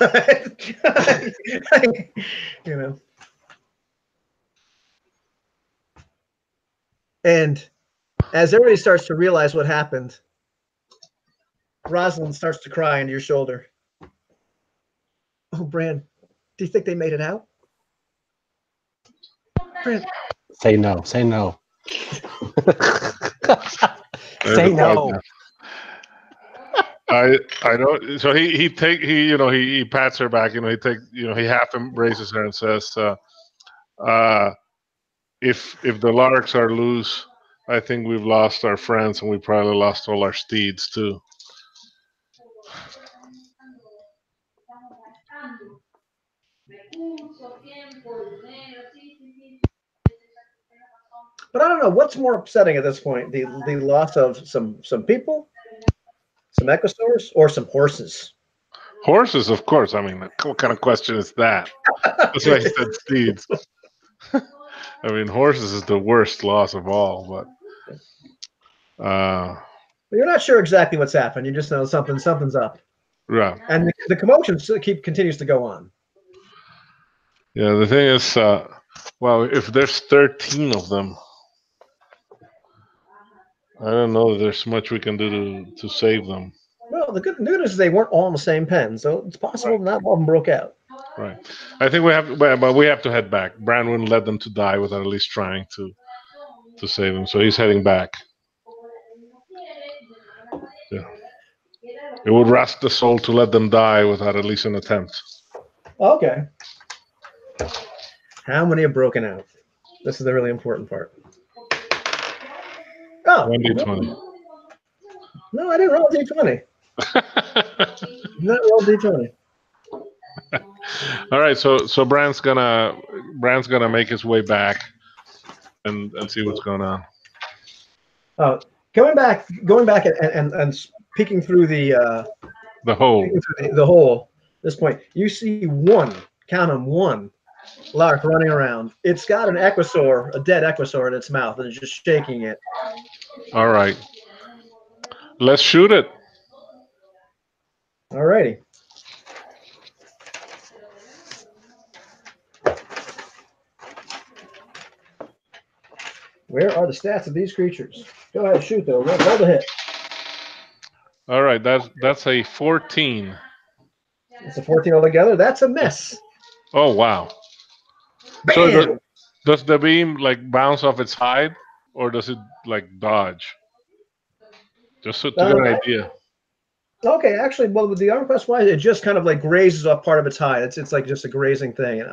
And as everybody starts to realize what happened, Rosalind starts to cry into your shoulder. Oh, Bran, do you think they made it out? Bran. Say no. Say no. Say no. I don't. So he pats her back. He half embraces her and says, if the larks are loose, I think we've lost our friends, and we probably lost all our steeds too. But I don't know what's more upsetting at this point: the loss of some people, some equisaurs, or some horses. Horses, of course. I mean, what kind of question is that? That's why I said steeds. I mean, horses is the worst loss of all, but you're not sure exactly what's happened. You just know something's up. Yeah. And the commotion continues to go on. Yeah, the thing is, well, if there's 13 of them, I don't know if there's much we can do to save them. Well, the good news is they weren't all in the same pen, so it's possible not all of them broke out. Right. I think we have to head back. Bran wouldn't let them to die without at least trying to save them, so he's heading back. Yeah. It would rust the soul to let them die without at least an attempt. Okay. How many have broken out? This is the really important part. Oh. 1d20. No, I didn't roll D20. Not roll D20. All right, so Brand's gonna make his way back and see what's going on. Going back and peeking through the hole. the hole. At this point, you see one. Count them, one lark running around. It's got an equisaur, a dead equisaur in its mouth, and it's just shaking it. All right, let's shoot it. Alrighty. Where are the stats of these creatures? Go ahead, shoot though. Roll the hit. All right, that's a 14. It's a 14 altogether. That's a miss. Oh wow! Bam! So does the beam like bounce off its hide, or does it like dodge? Just to get an idea. Okay, actually, well, with the armor class wise, it just kind of like grazes off part of its hide. It's like just a grazing thing,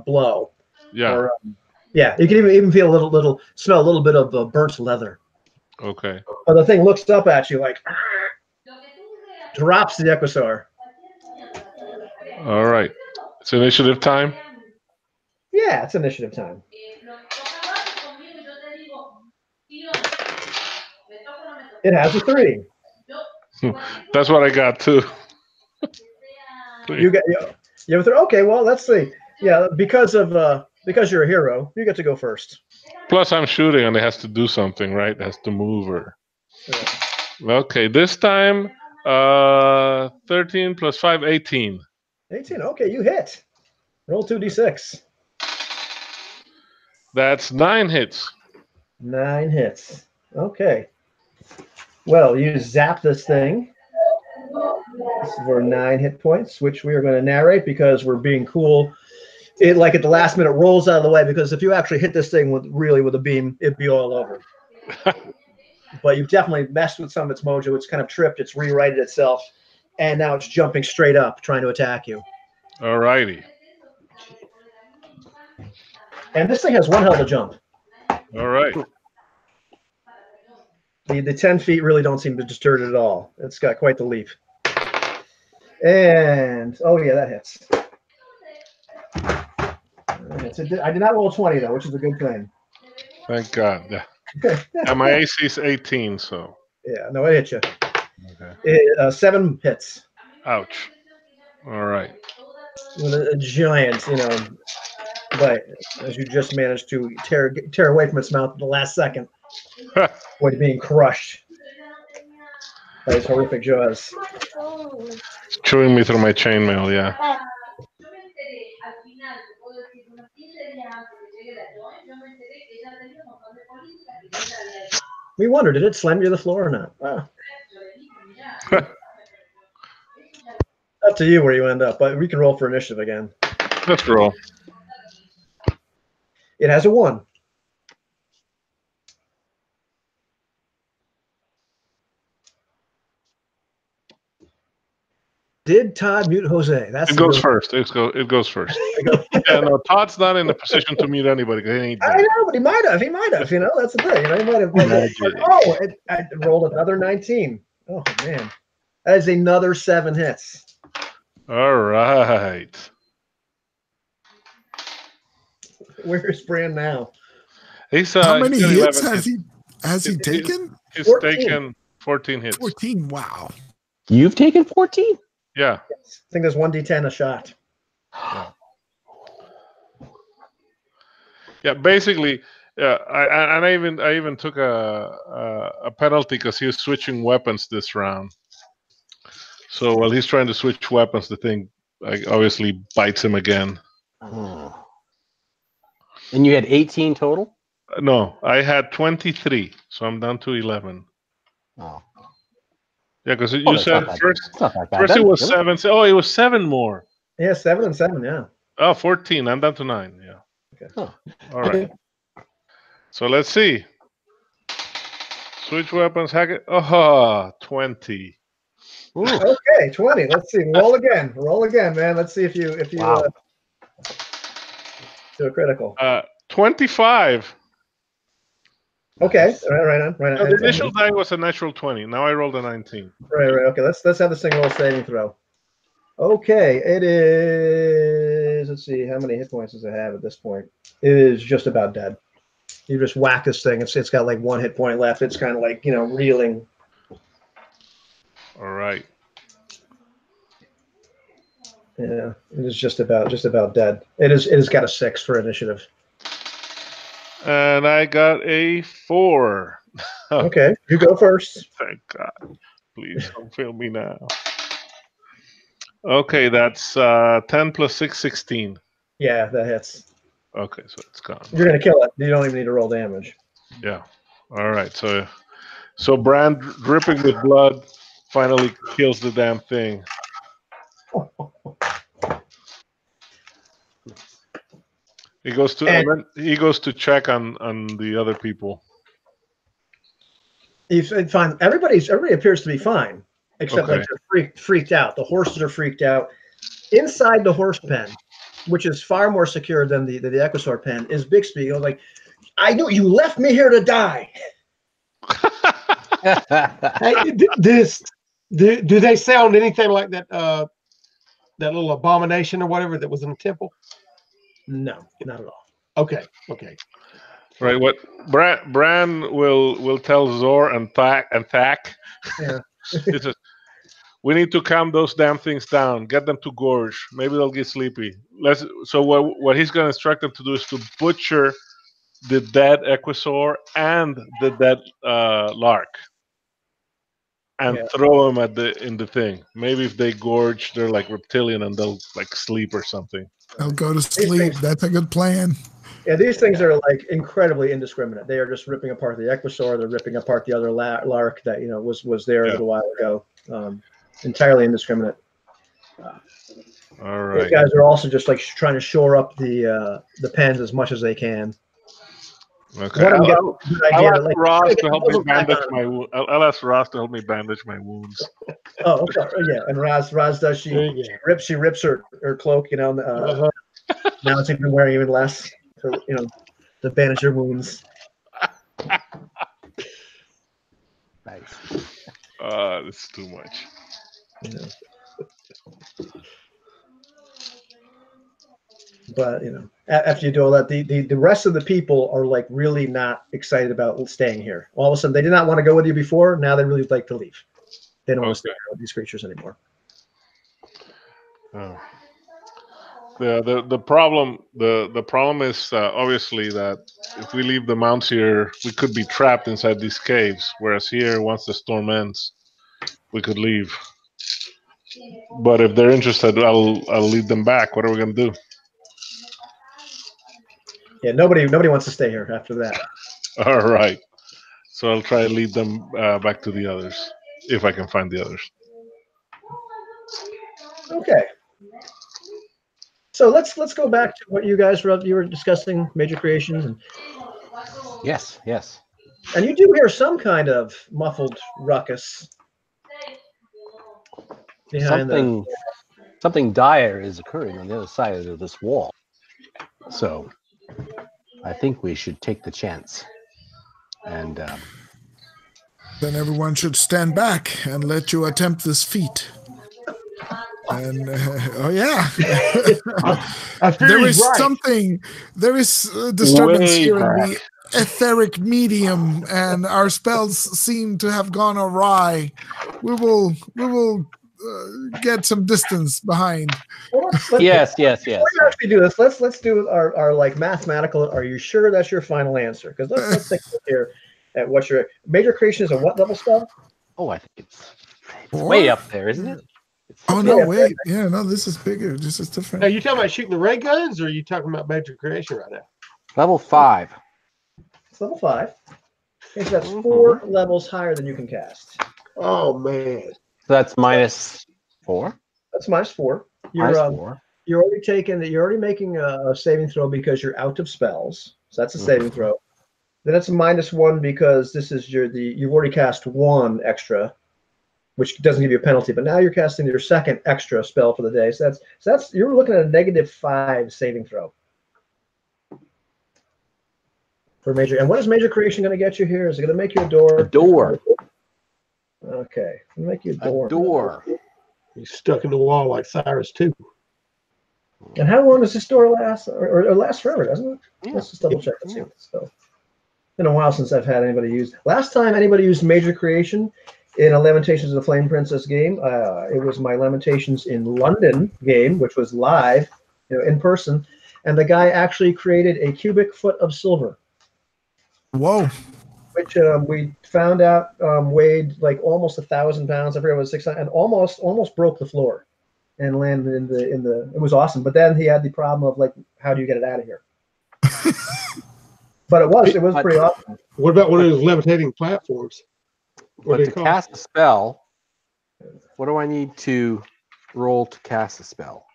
blow. Yeah. Or, yeah, you can even feel smell a little bit of burnt leather. Okay. But the thing looks up at you like, drops the equisaur. All right. It's initiative time. Yeah, it's initiative time. It has a 3. That's what I got too. You have a 3. Okay, well, let's see. Yeah, because you're a hero, you get to go first. Plus, I'm shooting, and it has to do something, right? It has to move or. Yeah. Okay, this time, 13 plus 5, 18. 18. Okay, you hit. Roll 2d6. That's 9 hits. 9 hits. Okay. Well, you zap this thing for 9 hit points, which we are going to narrate because we're being cool. It like at the last minute rolls out of the way because if you actually hit this thing with a beam, it'd be all over. But you've definitely messed with some of its mojo. It's kind of tripped. It's rewrited itself, and now it's jumping straight up, trying to attack you. All righty. And this thing has one hell of a jump. All right. The 10 feet really don't seem to disturb it at all. It's got quite the leap. And, oh yeah, that hits. I did not roll 20, though, which is a good thing. Thank God. Yeah. And my AC is 18, so. Yeah, no, it hit you. Okay. 7 hits. Ouch. All right. With a giant, but as you just managed to tear away from its mouth at the last second, with being crushed by its horrific jaws. Chewing me through my chainmail, yeah. We wondered, did it slam you to the floor or not? Wow. Up to you where you end up, but we can roll for initiative again. Let's roll. It has a 1. Did Todd mute Jose? It goes first. It goes first. Yeah, no, Todd's not in a position to mute anybody. He ain't I know, but he might have. He might have. That's the thing. He might have. I rolled another 19. Oh man, that is another 7 hits. All right. Where's Brand now? He's how many hits has he taken? He's taken 14 hits. 14. Wow. You've taken 14? Yeah. Yes. I think there's 1d10 a shot. Yeah, basically, I even took a penalty because he was switching weapons this round. So while he's trying to switch weapons, the thing obviously bites him again. Oh. And you had 18 total? No, I had 23, so I'm down to 11. Oh. Yeah, because you said first it was 7. Oh, it was 7 more. Yeah, 7 and 7, yeah. Oh, 14. I'm down to 9, yeah. Okay. Huh. All right. So let's see. Switch weapons, hack it. Oh, 20. Ooh. Okay, 20. Let's see. Roll again, man. Let's see if you Wow. do a critical. 25. Okay, right on. The initial die was a natural 20. Now I rolled a 19. Right. Okay, let's have this thing roll a saving throw. Okay, it is. Let's see, how many hit points does it have at this point? It is just about dead. You just whack this thing. It's got like 1 hit point left. It's kind of like reeling. All right. Yeah, it is just about dead. It has got a 6 for initiative. And I got a 4. Okay, you go first. Thank God. Please don't fail me now. Okay, that's 10 plus 6, 16. Yeah, that hits. Okay, so it's gone. You're gonna kill it. You don't even need to roll damage. Yeah. All right. So Brand, dripping with blood, finally kills the damn thing. He goes to and then he goes to check on the other people. He's fine. Everybody appears to be fine, except like they're freaked out. The horses are freaked out. Inside the horse pen, which is far more secure than the Echosaur pen, is Bixby. Goes like, I knew you left me here to die. Hey, do they sound anything like that? That little abomination or whatever that was in the temple? No, not at all. Okay. Right. What Bran will tell Zor and Thak. Yeah. He says, we need to calm those damn things down. Get them to gorge. Maybe they'll get sleepy. So what he's going to instruct them to do is to butcher the dead Equisaur and the dead Lark, and throw them in the thing. Maybe if they gorge, they're like reptilian and they'll like sleep or something. They'll go to sleep. That's a good plan. Yeah, these things are like incredibly indiscriminate. They are just ripping apart the Equisaur. They're ripping apart the other Lark that was there a little while ago. Entirely indiscriminate. All right. These guys are also just like trying to shore up the pens as much as they can. Okay. I'll ask Ross to help me bandage my wounds. I'll ask Ross to help me bandage my wounds. Oh, okay. Yeah, and Roz does. She rips her cloak. Now it's even wearing even less to bandage her wounds. Nice. This is too much. But after you do all that, the rest of the people are like really not excited about staying here. All of a sudden, they did not want to go with you before. Now they really like to leave. They don't want to stay here with these creatures anymore. Oh. The problem is obviously that if we leave the mounts here, we could be trapped inside these caves. Whereas here, once the storm ends, we could leave. But if they're interested, I'll lead them back. What are we gonna do? Yeah, nobody wants to stay here after that. All right. So I'll try to lead them back to the others if I can find the others. Okay. So let's go back to what you guys were discussing, major creations, and Yes. and you do hear some kind of muffled ruckus behind something dire is occurring on the other side of this wall. So I think we should take the chance. And then everyone should stand back and let you attempt this feat. And there is disturbance here in the etheric medium, and our spells seem to have gone awry. We will get some distance behind. Yes. Before you actually do this, let's do our like mathematical. Are you sure that's your final answer? Because let's take a look here at what your major creation is. A what level spell? Oh, I think it's way up there, isn't it? Oh no! Wait, no, this is bigger. This is different. Are you talking about shooting the ray guns, or are you talking about major creation right now? Level 5. It's level 5. Okay, so that's 4 levels higher than you can cast. Oh man! So that's -4. That's -4. You're already making a saving throw because you're out of spells. So that's a saving throw. Then it's a -1 because this is you've already cast 1 extra, which doesn't give you a penalty, but now you're casting your second extra spell for the day. So that's you're looking at a -5 saving throw for major. And what is major creation going to get you here? Is it going to make you a door? A door. Okay, make you a door. A door. He's stuck in the wall like Cyrus too. And how long does this door last? Or last forever, doesn't it? Yeah. Let's just double check and see what this spell. Been a while since I've had anybody use. Last time anybody used Major Creation in a Lamentations of the Flame Princess game, it was my Lamentations in London game, which was live, in person, and the guy actually created a cubic foot of silver. Whoa. Which we found out weighed like almost 1,000 pounds. I forget what it was 600, and almost broke the floor, and landed in the. It was awesome, but then he had the problem of like, how do you get it out of here? But it was pretty awesome. What about one of those levitating platforms? What But to cast a spell, what do I need to roll to cast a spell?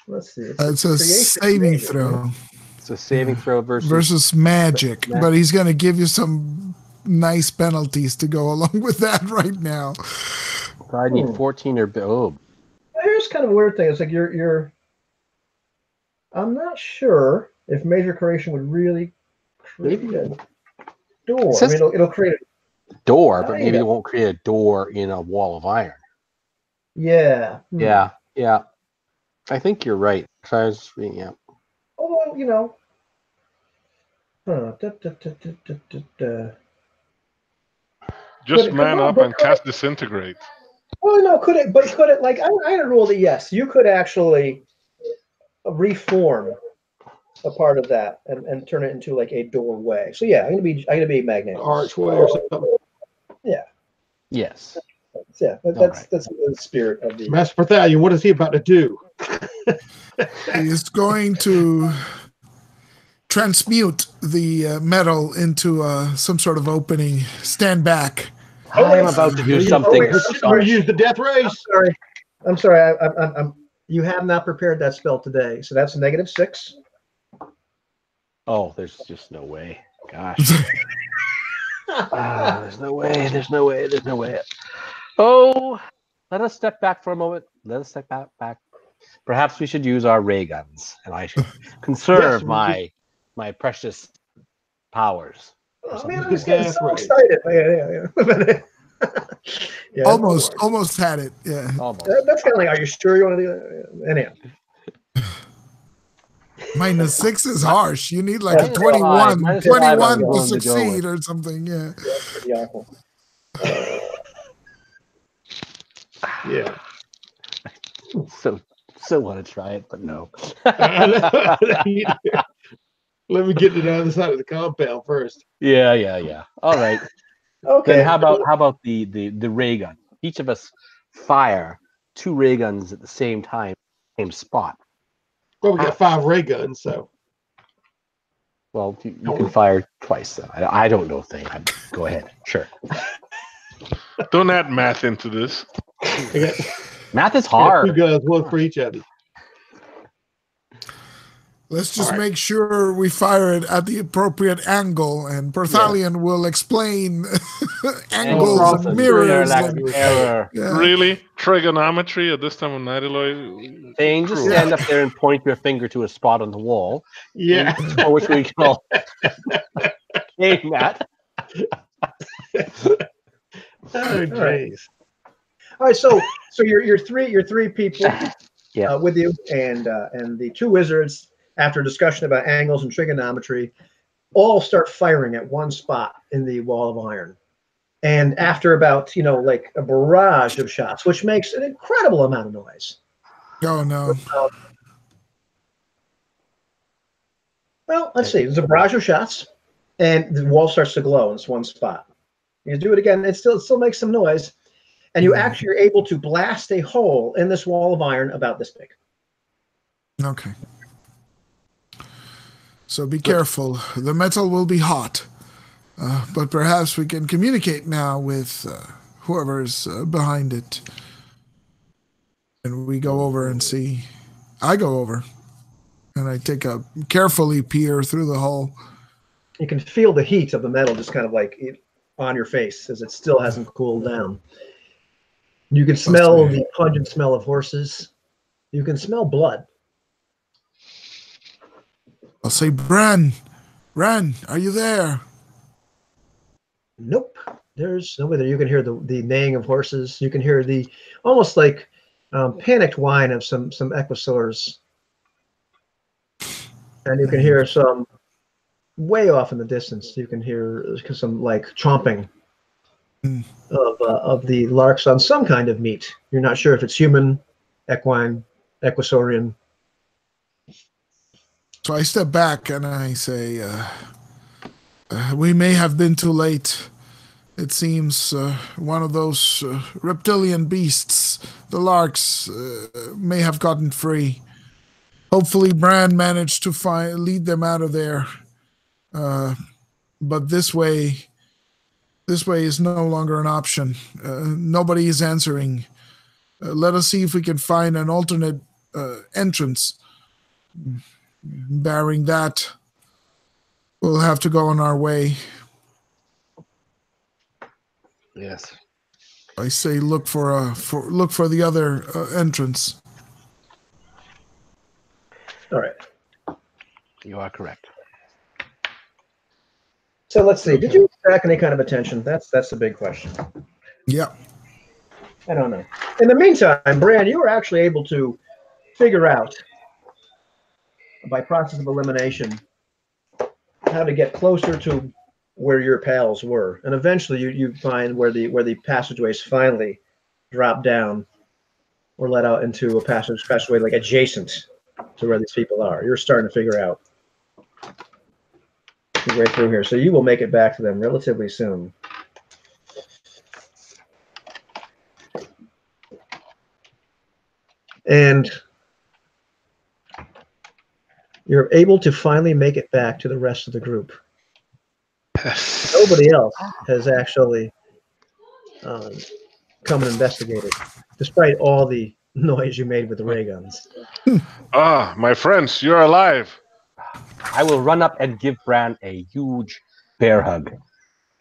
Let's see. It's a saving throw. It's a saving throw versus magic, but he's going to give you some nice penalties to go along with that right now. So I need 14 or Here's kind of a weird thing. It's like you're. I'm not sure if Major Creation would really create a door. I mean, it'll create a door, but maybe it won't create a door in a wall of iron. Yeah. Yeah. I think you're right. So I was just reading, yeah. Although, Just man up and cast Disintegrate. Well, no, could it? But could it? Like, I had ruled that yes, you could actually reform a part of that and turn it into like a doorway. So yeah, I'm gonna be magnetic. Archway or something. Yeah. Yes. Yeah, that's the spirit of the Master Bartholomew. What is he about to do? He's going to transmute the metal into some sort of opening. Stand back. I am about to do something. Or use the death race. I'm sorry. I'm. You have not prepared that spell today, so that's -6. Oh, there's just no way. Gosh. There's no way. Oh, let us step back for a moment. Let us step back. Perhaps we should use our ray guns, and I should conserve my precious powers. Oh man, I'm just getting so excited. Yeah. Almost had it. Yeah. Almost. That's kind of like, are you sure you want to do that? Anyhow. -6 is harsh. You need like a 21 to succeed or something. Yeah. That's pretty awful. Yeah. So want to try it, but no. Let me get to the other side of the compound first. Yeah. All right. Okay. Then how about the ray gun? Each of us fire 2 ray guns at the same time, same spot. Well, we got 5 ray guns, so. Well, you can fire twice. Then. I don't know thing. Go ahead. Sure. Don't add math into this. Math is hard. 2 guns, 1 for each other. Let's just make sure we fire it at the appropriate angle, and Barthalion will explain angles and mirrors. Really? Trigonometry at this time of night, Eloy? Thane, just stand up there and point your finger to a spot on the wall. Yeah. For which we can all aim at. Oh, jeez. All right, so you're three people Yeah. with you, and the 2 wizards, after discussion about angles and trigonometry, all start firing at one spot in the wall of iron. And after about, like a barrage of shots, which makes an incredible amount of noise. Oh, no. Well, let's see. There's a barrage of shots, and the wall starts to glow in this one spot. You do it again, it still makes some noise. And you actually are able to blast a hole in this wall of iron about this big. Okay. So be careful. The metal will be hot. But perhaps we can communicate now with whoever's behind it. And we go over and see. I go over. And I take a carefully peer through the hole. You can feel the heat of the metal just kind of like on your face as it still hasn't cooled down. You can smell the pungent smell of horses. You can smell blood. I'll say, Bran, are you there? Nope. There's nobody there. You can hear the neighing of horses. You can hear the almost like panicked whine of some equisaurs, and you can hear some way off in the distance. You can hear some like chomping of the larks on some kind of meat. You're not sure if it's human, equine, equisaurian. So I step back and I say, we may have been too late. It seems one of those reptilian beasts, the larks, may have gotten free. Hopefully Bran managed to lead them out of there. But this way is no longer an option. Nobody is answering. Let us see if we can find an alternate entrance. Barring that, we'll have to go on our way. Yes. I say look for the other entrance. All right. You are correct. So let's see. Did you attract any kind of attention? That's the big question. Yeah. I don't know. In the meantime, Bran, you were actually able to figure out, by process of elimination, how to get closer to where your pals were, and eventually you find where the passageways finally drop down or let out into a passageway like adjacent to where these people are. You're starting to figure out your way through here, so you will make it back to them relatively soon. And you're able to finally make it back to the rest of the group. Nobody else has actually come and investigated, despite all the noise you made with the ray guns. Ah, my friends, you're alive. I will run up and give Bran a huge bear hug.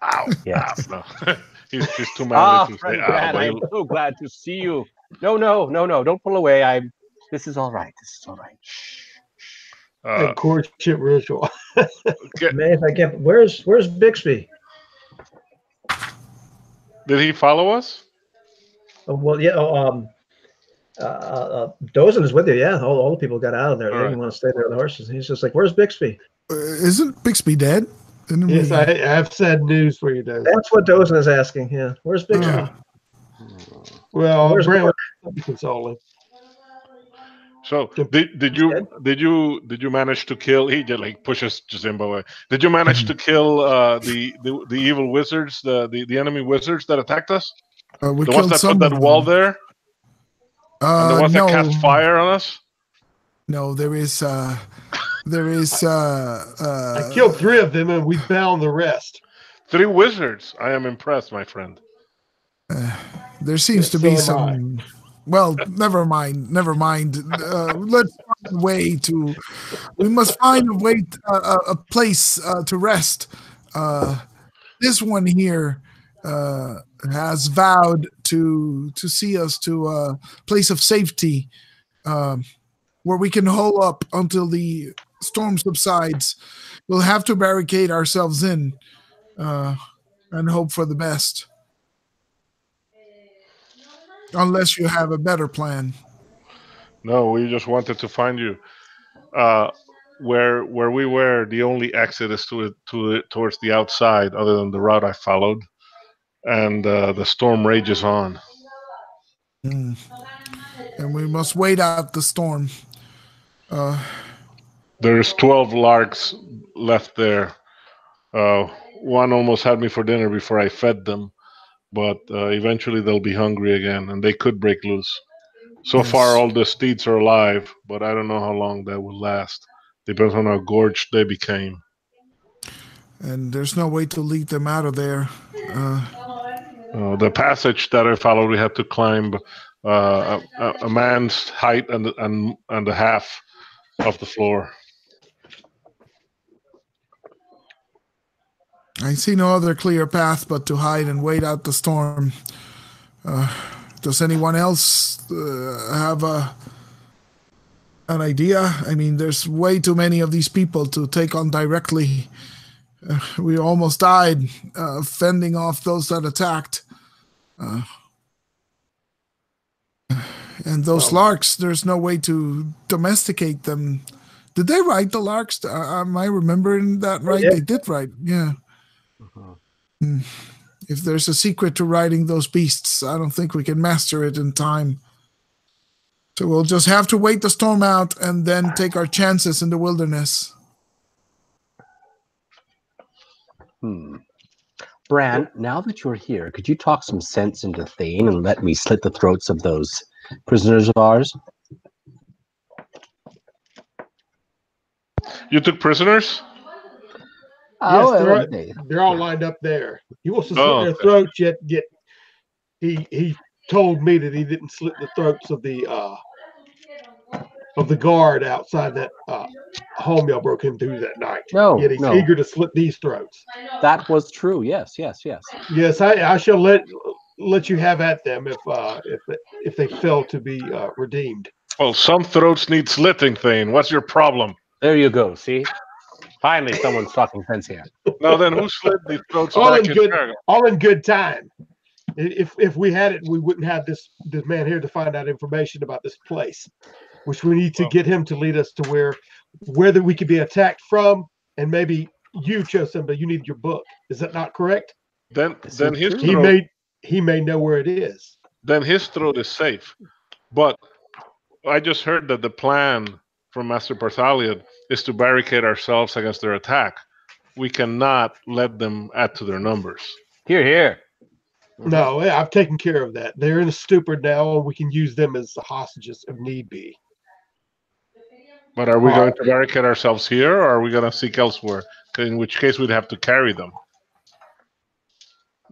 Ow. Yes. Ow, no. he's too manly to friend say Bran, ow. I am so glad to see you. No, don't pull away. This is all right. This is all right. A courtship ritual. May if I get where's Bixby? Did he follow us? Oh, well, yeah. Dozin is with you. Yeah, all the people got out of there. They didn't want to stay there with the horses. He's just like, "Where's Bixby?" Isn't Bixby dead? Yes, I have sad news for you, Dozin. That's what Dozin is asking. Yeah, where's Bixby? Yeah. Well, Where's Bran Mark? will be consoling. So did you manage to kill? He just like pushes Jazimba away. Did you manage to kill the evil wizards, the enemy wizards that attacked us? We The ones killed that some put that of wall them. there, and the ones that cast fire on us. No, there is. I killed 3 of them, and we bound the rest. 3 wizards. I am impressed, my friend. There seems to be some. Well, never mind. Let's find a way to. We must find a way, a place to rest. This one here has vowed to see us to a place of safety, where we can hole up until the storm subsides. We'll have to barricade ourselves in, and hope for the best. Unless you have a better plan. No, we just wanted to find you. Where we were, the only exit is towards the outside, other than the route I followed, and the storm rages on. And we must wait out the storm. There's 12 larks left there. One almost had me for dinner before I fed them, but eventually they'll be hungry again, and they could break loose. So far, all the steeds are alive, but I don't know how long that will last. Depends on how gorged they became. And there's no way to lead them out of there. The passage that I followed, we had to climb a man's height and a half of the floor. I see no other clear path but to hide and wait out the storm. Does anyone else have an idea? I mean, there's way too many of these people to take on directly. We almost died fending off those that attacked. And those larks, there's no way to domesticate them. Did they ride the larks? Am I remembering that right? Yeah. They did ride. Yeah. If there's a secret to riding those beasts, I don't think we can master it in time. So we'll just have to wait the storm out and then take our chances in the wilderness. Bran, now that you're here, could you talk some sense into Thane and let me slit the throats of those prisoners of ours? You took prisoners? Yes, they're all lined up there. He wants to slit their throats, yet he told me that he didn't slit the throats of the guard outside that home y'all broke into that night. No, yet he's eager to slit these throats. That was true. Yes. Yes, I shall let you have at them if they fail to be redeemed. Well, some throats need slitting, Thane. What's your problem? There you go. See, finally someone's talking sense here. Now then, who slit the throats all back in good, all in good time. If we had it, we wouldn't have this man here to find out information about this place, which we need to get him to lead us to whether we could be attacked from, and maybe you, Chosimba, you need your book. Is that not correct? Then his throat, he may know where it is. Then his throat is safe. But I just heard that the plan from Master Barthaliad is to barricade ourselves against their attack. We cannot let them add to their numbers. Here. No, I've taken care of that. They're in a stupor now, and we can use them as hostages if need be. But are we going to barricade ourselves here, or are we going to seek elsewhere? In which case, we'd have to carry them.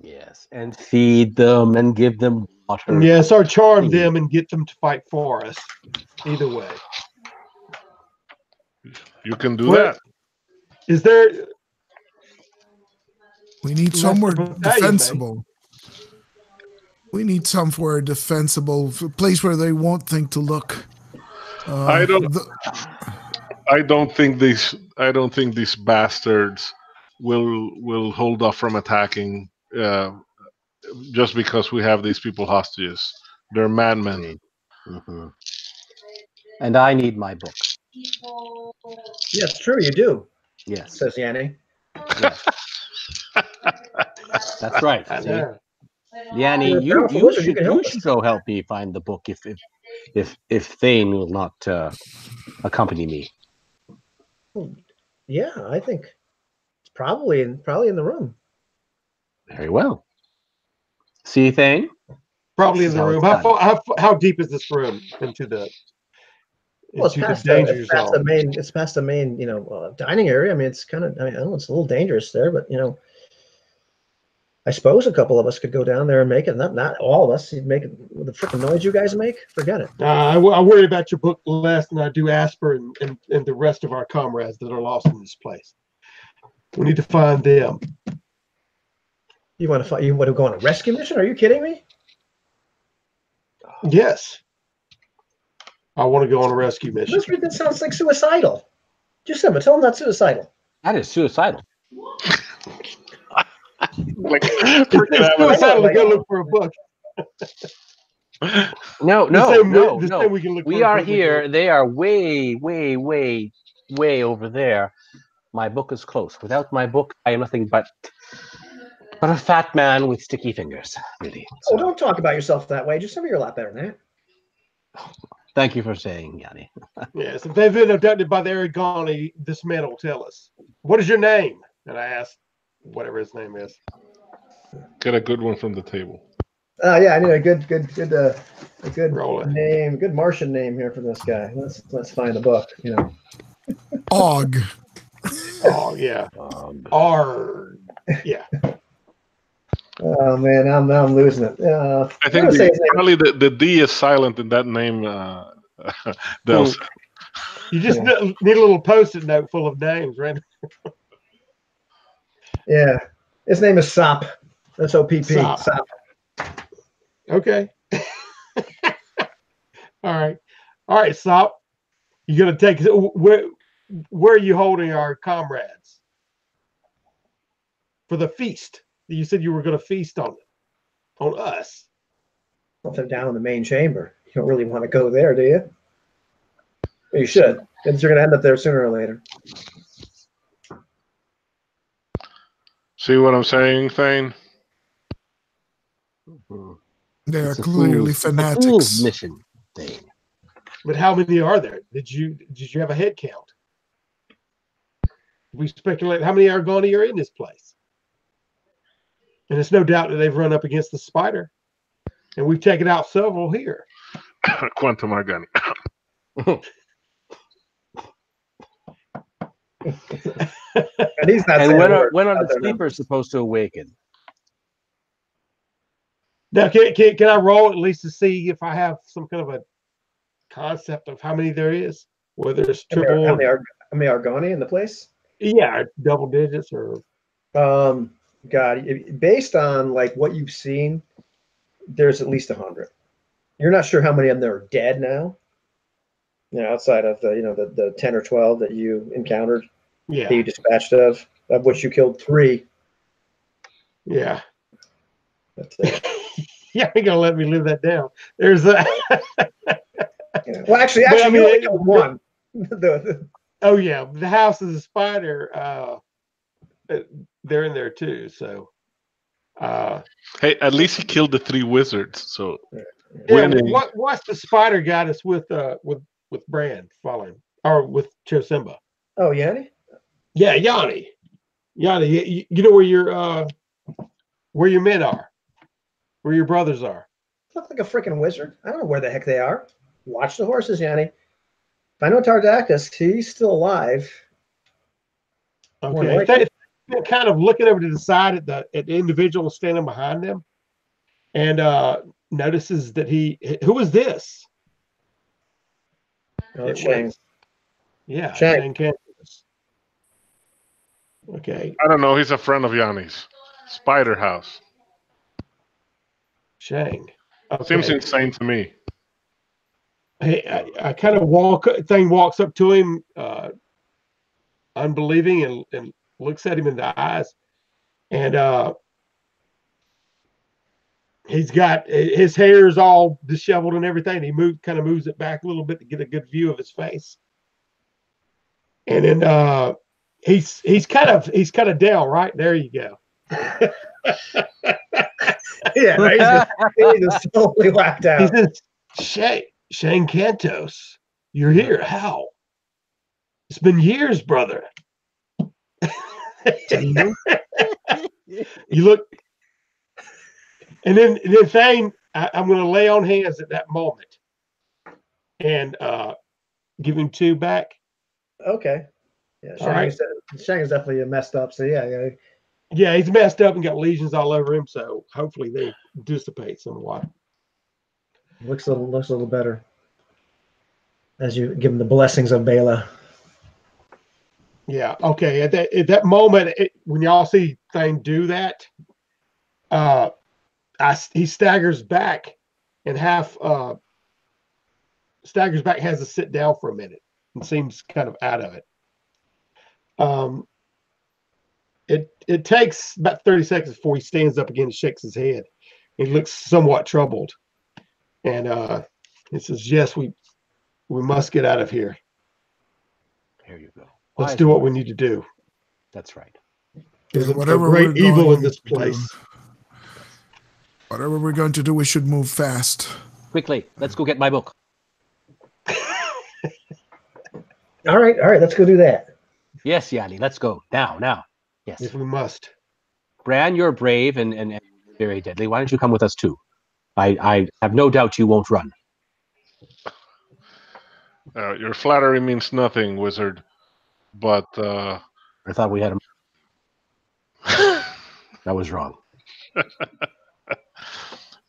Yes, and feed them and give them water. Yes, or charm them and get them to fight for us. Either way. You can do that. Is there... We need somewhere defensible. We need somewhere defensible, a place where they won't think to look. I don't think these bastards will hold off from attacking just because we have these people hostages. They're madmen. Mm-hmm. And I need my book. Yeah, it's true. You do. Yes, says Yanni. Yes. That's right. Yanni, you should go help me find the book if Thane will not accompany me. Yeah, I think it's probably in the room. Very well. See, Thane? Probably in the room. How deep is this room into the? Well, it's past the main. It's past the main, dining area. I mean, it's kind of. I know it's a little dangerous there, but I suppose a couple of us could go down there and make it. Not all of us. You'd make it with the freaking noise you guys make. Forget it. I worry about your book less than I do Asper and the rest of our comrades that are lost in this place. We need to find them. You want to go on a rescue mission? Are you kidding me? Yes. I want to go on a rescue mission. That sounds like suicidal. Just tell them that's suicidal. That is suicidal. It's suicidal to go look for a book. No. We are here. They are way over there. My book is close. Without my book, I am nothing but a fat man with sticky fingers. Really. So. Oh, don't talk about yourself that way. Just you're a lot better than that. Thank you for saying, Yanni. Yes, if they've been abducted by the Aragani, this man will tell us. What is your name? And I asked whatever his name is. Get a good one from the table. Yeah, I need a good name, good Martian name here for this guy. Let's find the book. Og. Oh yeah. Arg. Yeah. Oh man, I'm losing it. I think probably the D is silent in that name. Dels. You just need a little post-it note full of names, right? Yeah, his name is Sop. S-O-P-P. Sop. Okay. All right, Sop. You're gonna take where are you holding our comrades for the feast? You said you were going to feast on us. Well, they're down in the main chamber. don't really want to go there, do you? Well, you should, because you're going to end up there sooner or later. See what I'm saying, Thane? They are It's a clearly fool's fanatics. mission thing. But how many are there? Did you have a head count? We speculate how many Argoni are in this place. And it's no doubt that they've run up against the spider. And we've taken out several here. Quantum Argani. And he's not And saying when a are word when are about the their sleepers supposed to awaken? Now, can I roll at least to see if I have some kind of a concept of how many there is? Whether it's triple, How many Argoni in the place? yeah, double digits or God, based on like what you've seen, there's at least 100. You're not sure how many of them are dead now. You know, outside of the 10 or 12 that you encountered, yeah, that you dispatched of which you killed 3. yeah. But, Yeah, ain't gonna let me live that down. There's a well, actually, But, I mean, you only killed 1. oh yeah, the house of the spider. They're in there too. So, Hey, at least he killed the 3 wizards. So yeah. winning. What's the spider got us with Brand following or with Chosimba? Oh, Yanni? Yeah, Yanni. You know where your men are, where your brothers are. Look like a freaking wizard. I don't know where the heck they are. Watch the horses, Yanni. If I know Tardacus, he's still alive. Okay, they're kind of looking over to the side at the individual standing behind them, and notices that who is this? Oh, it's Shang. Yeah, Shang. Cantus. Okay, I don't know. He's a friend of Yanni's. Spider House. Shang. Okay. Seems insane to me. Hey, I kind of walks up to him, unbelieving, and looks at him in the eyes, and he's got his hair is all disheveled and everything. He moves it back a little bit to get a good view of his face, and then he's kind of down. Right there, you go. Yeah, he's just totally whacked out. He says, Shane Cantos, you're here. How? It's been years, brother. You look, and then Thane, I'm going to lay on hands at that moment and give him 2 back. Okay. Yeah, Shang is definitely messed up. So yeah. Yeah, he's messed up and got lesions all over him. So hopefully they dissipate somewhat. Looks a little better as you give him the blessings of Bela. Yeah. Okay. At that moment, when y'all see Thane do that, he staggers back and staggers back, has to sit down for a minute, and seems kind of out of it. It takes about 30 seconds before he stands up again and shakes his head. He looks somewhat troubled, and he says, "Yes, we must get out of here. Here you go. Let's do what we need to do. That's right. There's a Whatever great we're evil going in this to do. place." Whatever we're going to do, we should move fast. Quickly, let's go get my book. All right, let's go do that. Yes, Yanni, let's go. Now. Yes. If we must. Bran, you're brave and very deadly. Why don't you come with us too? I have no doubt you won't run. Your flattery means nothing, wizard. But I thought we had him. That was wrong.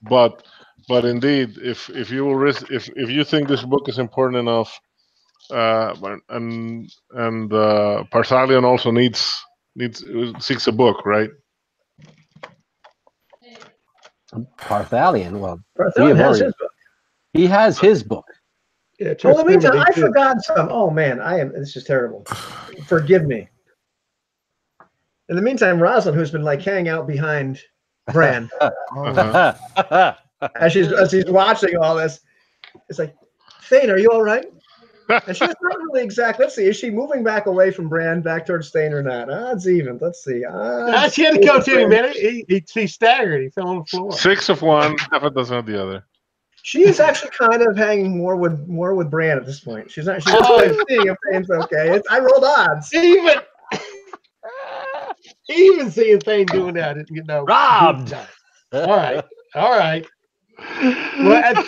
but indeed, if you will risk, if you think this book is important enough, and Parsalion also seeks a book, right? Parthalion, well, Parthalion has his book. He has his book. Yeah, Well, in the meantime, I forgot some. Oh man, this is terrible. Forgive me. In the meantime, Rosalind, who's been like hanging out behind Bran, as he's watching all this, It's like, Thane, are you all right? And she's not really exact. Let's see. Is she moving back away from Bran, back towards Thane or not? Odds even. Let's see. She had to go to him, man. He staggered. He fell on the floor. 6 of one, half a dozen of the other. She is actually kind of hanging more with Bran at this point. She's not. She's not really seeing if Thane's okay. I rolled odds. Even seeing Thane doing that, I didn't get no Robbed. All right. Well,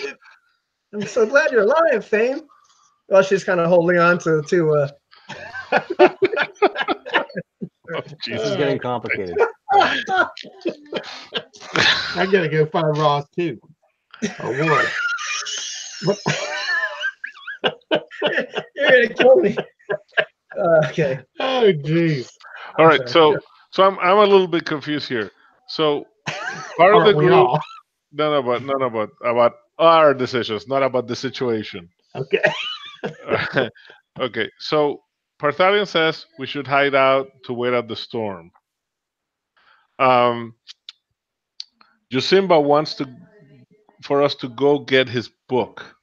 I'm so glad you're alive, Thane. Well, she's kind of holding on to Oh, This Jesus. is getting complicated. I gotta go find Ross too. Or what? You're gonna kill me. Okay. Oh, jeez. All right, so I'm a little bit confused here. So part of the Aren't we group, all? about our decisions, not about the situation. Okay. Okay, so Parthalion says we should hide out to wait out the storm. Josimba wants for us to go get his book.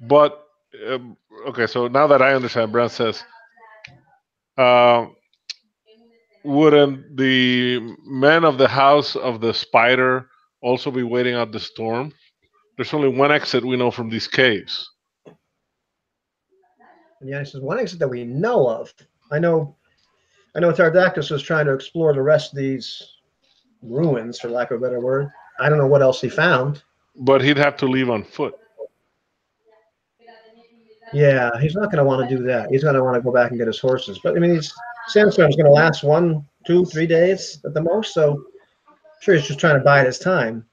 But okay, so now that I understand, Bran says, wouldn't the men of the House of the Spider also be waiting out the storm? There's only one exit we know from these caves. And yeah, this is one exit that we know of. I know Tardactus was trying to explore the rest of these ruins, for lack of a better word. I don't know what else he found. But he'd have to leave on foot. Yeah, he's not going to want to do that. He's going to want to go back and get his horses. But I mean, sandstorm's going to last 1, 2, 3 days at the most. So I'm sure he's just trying to bide his time.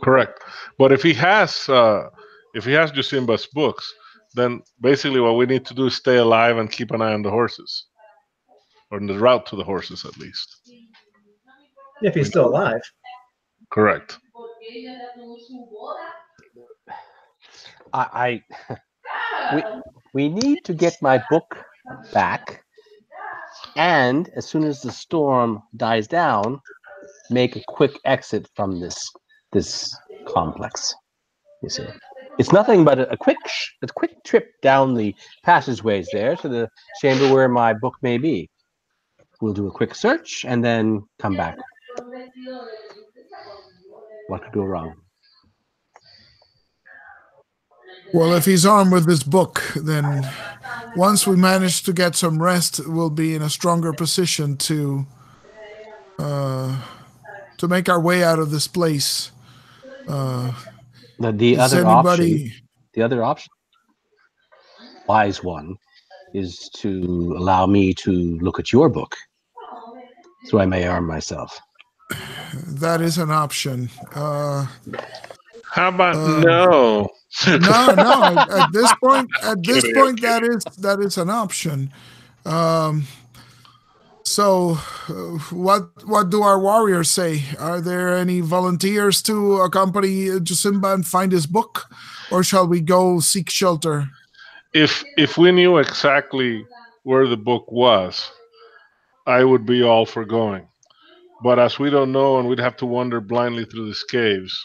Correct. But if he has Josimba's books, then basically what we need to do is stay alive and keep an eye on the horses, or on the route to the horses at least. If he's still alive. Correct. We need to get my book back, and as soon as the storm dies down, make a quick exit from this complex. You see, it's nothing but a quick trip down the passageways there to the chamber where my book may be. We'll do a quick search and then come back. What could go wrong? Well, if he's armed with this book, then once we manage to get some rest, we'll be in a stronger position to make our way out of this place. The other option, wise one, is to allow me to look at your book, so I may arm myself. That is an option. How about no? No. At this point, that is an option. So, what do our warriors say? Are there any volunteers to accompany Josimba and find his book, or shall we go seek shelter? If we knew exactly where the book was, I would be all for going. But as we don't know, and we'd have to wander blindly through these caves,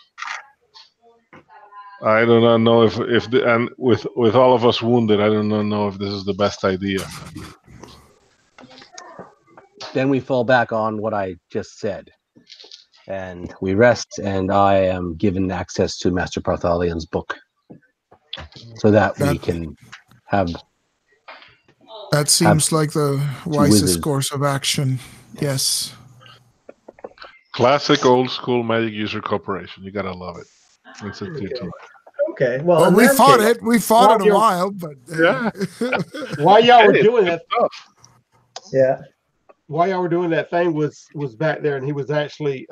I do not know and with all of us wounded, I do not know if this is the best idea. Then we fall back on what I just said, and we rest, and I am given access to Master Parthalion's book, so that we can have. That seems like the wisest course of action. Yes. Classic old school magic user cooperation. You gotta love it. It's a tier. Okay. Well, we fought it. We fought it a while, but yeah. While y'all were doing that, yeah. While y'all were doing that, thing was back there, and he was actually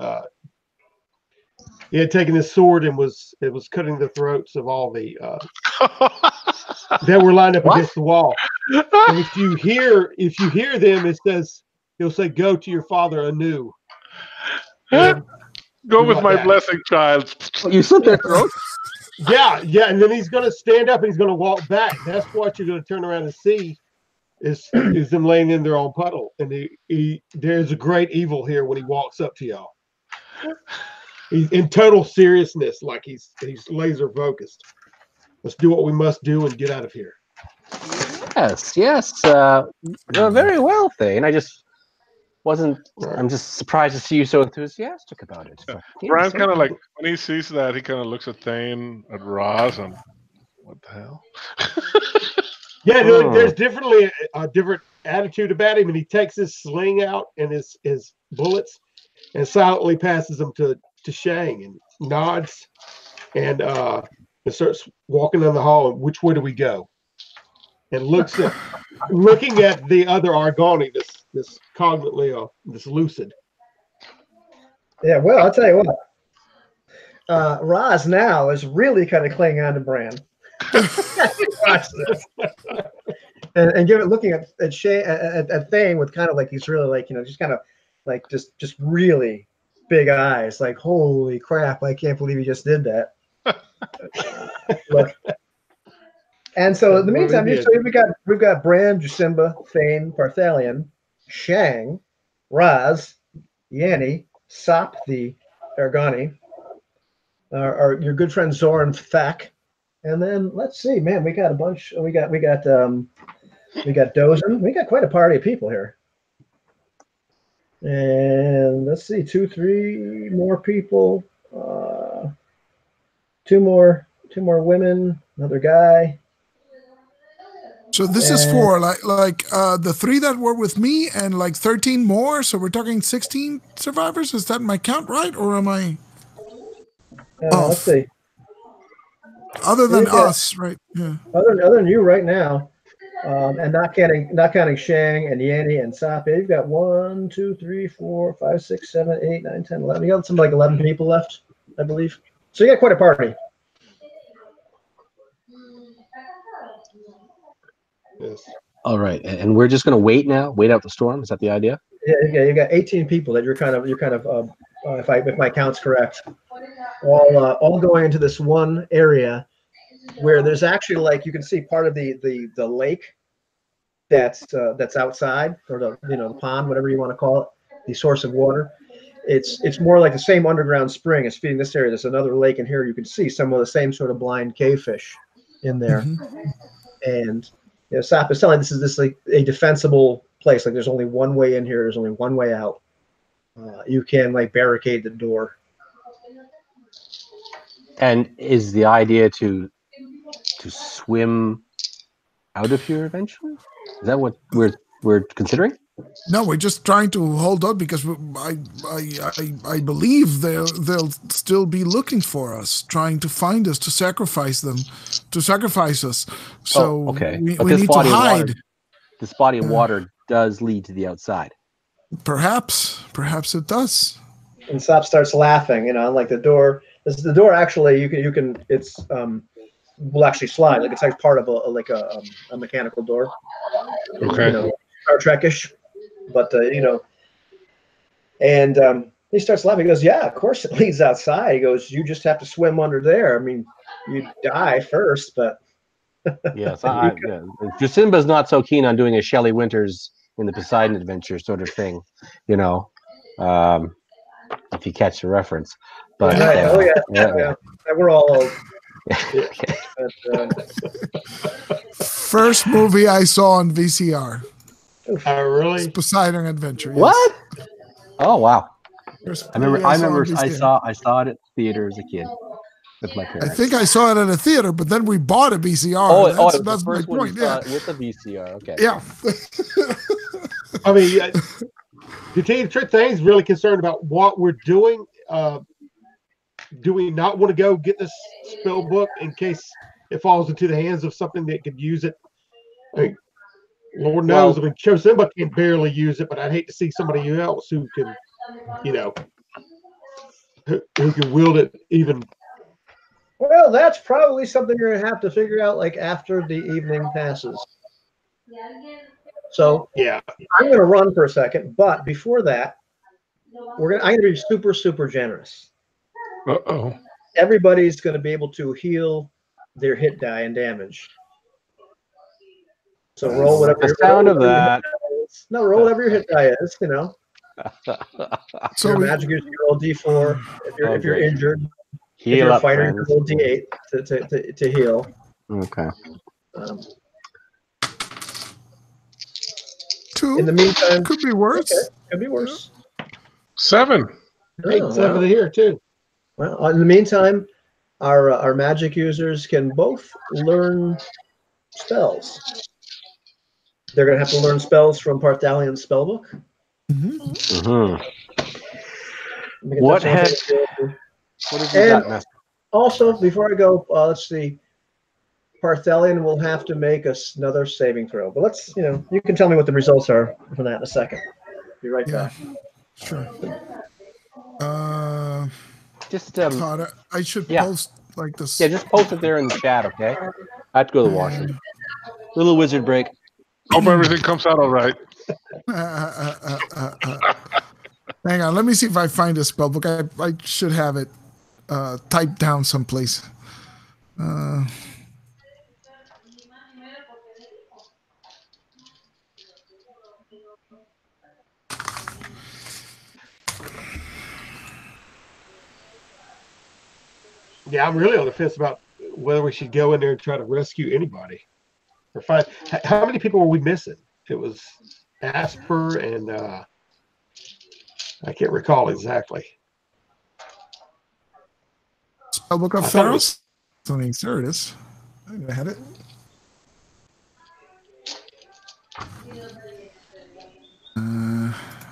he had taken his sword and was cutting the throats of all the that were lined up against the wall. And if you hear them, he'll say, "Go to your father anew." Go with my blessing, child. You slit their throat. Yeah, and then he's going to stand up and he's going to walk back. That's what you're going to turn around and see is them laying in their own puddle. And there's a great evil here when he walks up to y'all. He's in total seriousness, like he's laser focused. Let's do what we must do and get out of here. Yes. Very well, Thane. I just wasn't. I'm just surprised to see you so enthusiastic about it. But, Brian kind of like when he sees that, he kind of looks at Thane, at Roz, and what the hell? Yeah, no, there's definitely a different attitude about him, and he takes his sling out and his bullets, and silently passes them to Shang and nods, and starts walking down the hall. Which way do we go? And looking at the other Argoni, this cognitively, this lucid. Yeah, well, I'll tell you what. Roz now is really kind of clinging on to Bran. Watch this. And looking at Thane with kind of like he's really like, just kind of like just really big eyes, like holy crap, I can't believe he just did that. Look. And so in the meantime, we've got Bran, Jasimba, Thane, Parthalion, Shang, Raz, Yanni, Sop the Argoni, your good friend Zoran Thak, and then let's see, man, we got a bunch. We got Dozin. We got quite a party of people here. And let's see, 3 more people, 2 more women, another guy. So this is for like the 3 that were with me and like 13 more. So we're talking 16 survivors. Is that my count right, or am I off? Let's see. Other than us, right? Yeah. Other than you right now, and not counting Shang and Yanni and Sop, you've got 1, 2, 3, 4, 5, 6, 7, 8, 9, 10, 11. You got something like 11 people left, I believe. So you got quite a party. Yes. All right, and we're just going to wait now. Wait out the storm. Is that the idea? Yeah, you got 18 people that you're kind of if my count's correct, all going into this one area where there's actually, like, you can see part of the lake that's outside, or the pond, whatever you want to call it, the source of water. It's more like the same underground spring is feeding this area. There's another lake in here. You can see some of the same sort of blind cave fish in there, and Sop is telling this is like a defensible place. Like there's only one way in here. There's only one way out. You can like barricade the door. And is the idea to swim out of here eventually? Is that what we're considering? No, we're just trying to hold on because I believe they'll still be looking for us, trying to find us, to sacrifice us. So okay. we need to hide. This body of water does lead to the outside. Perhaps it does. And Sop starts laughing. Like the door. The door actually you can it's will actually slide. Like it's like part of a mechanical door. Okay. Star Trek-ish. But and he starts laughing. He goes, "Yeah, of course it leads outside." He goes, "You just have to swim under there. I mean, you die first, but." Yes, Jasimba's not so keen on doing a Shelley Winters in the Poseidon Adventure sort of thing, if you catch the reference. But yeah. We're all old. Okay. First movie I saw on VCR. Oh, really? Poseidon Adventure. Yes. What? Oh wow! First I movie remember. saw on VCR. I saw it at the theater as a kid with my parents. I think I saw it at a theater, but then we bought a VCR. That's my point. Yeah, with the VCR. Okay. Yeah. I mean, to tell you the truth, Thane's really concerned about what we're doing. Do we not want to go get this spell book in case it falls into the hands of something that could use it? I mean, Lord knows, Chosimba can barely use it, but I'd hate to see somebody else who can, who can wield it even. Well, that's probably something you're gonna have to figure out like after the evening passes. So yeah, I'm gonna run for a second, but before that, I'm gonna be super, super generous. Uh-oh. Everybody's gonna be able to heal their hit die and damage. So roll whatever the sound of that. No, roll whatever your hit die is, So Your magic user, you roll D4. If you're injured, if Heal you're a up, fighter, friends. you roll D8 to heal. Okay. Um, 2 in the meantime, could be worse. okay, could be worse. 7. Oh, 7 wow. here too. Well, in the meantime, our magic users can both learn spells. They're going to have to learn spells from Parthalian's spellbook. Mhm. What has he And got, Master? also, before I go, let's see. Parthalian will have to make another saving throw. But let's, you can tell me what the results are for that in a second. Be right Yeah, back. sure. Just Todd, I should yeah. post like this. Yeah, just post it there in the chat, okay? I have to go to the washroom. Little wizard break. Hope everything comes out all right. Hang on, let me see if I find a spell book. I should have it typed down someplace. Yeah, I'm really on the fence about whether we should go in there and try to rescue anybody or find. How many people were we missing? It was Asper and I can't recall exactly. Spellbook of I thought it Pharaohs? was- Something, there it is. I had it.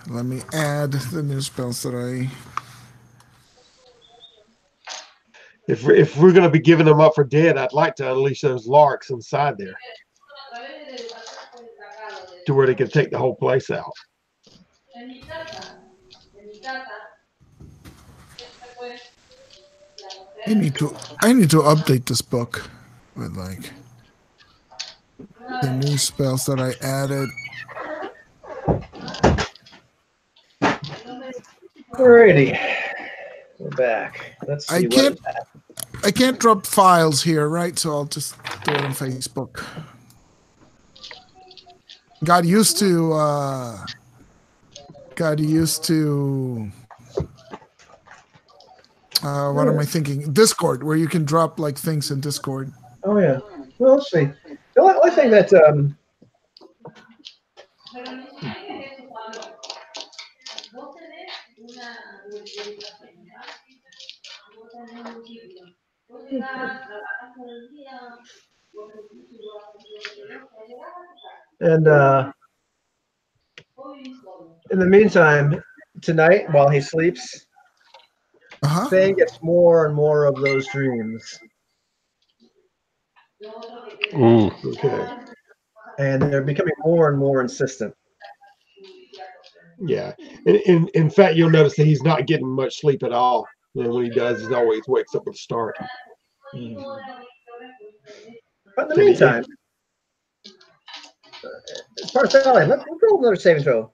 Let me add the new spells that I. If we're going to be giving them up for dead, I'd like to unleash those larks inside there to where they can take the whole place out. I need to update this book with like the new spells that I added. Alrighty. We're back. Let's see I can't drop files here, right? So I'll just do it on Facebook. Got used to what am I thinking? Discord, where you can drop like things in Discord. Oh yeah. Well, let's see. The only thing that and in the meantime, tonight while he sleeps, Thane gets more and more of those dreams. Ooh. Okay. And they're becoming more and more insistent. Yeah. In fact, you'll notice that he's not getting much sleep at all. And when he does, he always wakes up with a start. But in the meantime, Parthalian, let's roll another saving throw.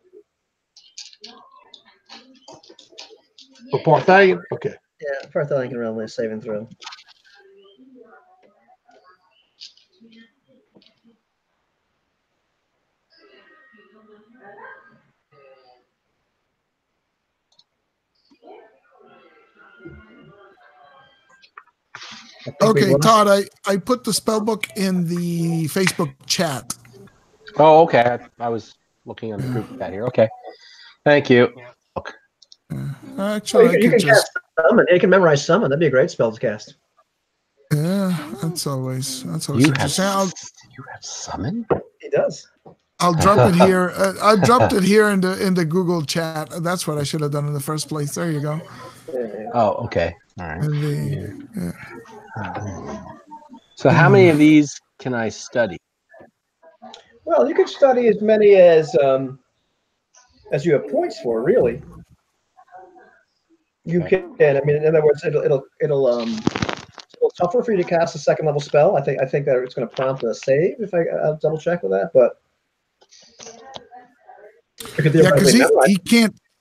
For Parthalian? Okay. Yeah, Parthalian can roll a saving throw. Okay, Todd, I put the spell book in the Facebook chat. Oh, okay. I was looking on the group chat here. Okay. Thank you. Actually, you can cast summon. You can memorize summon. That'd be a great spell to cast. Yeah, that's always You interesting. have summon? He does. I'll drop it here. I dropped it here in the Google chat. That's what I should have done in the first place. There you go. Oh, okay. All right. Yeah. So how many of these can I study? Well, you can study as many as you have points for. Really, you can. I mean, in other words, it'll it's a little tougher for you to cast a second level spell. I think that it's going to prompt a save if I'll double check with that. But because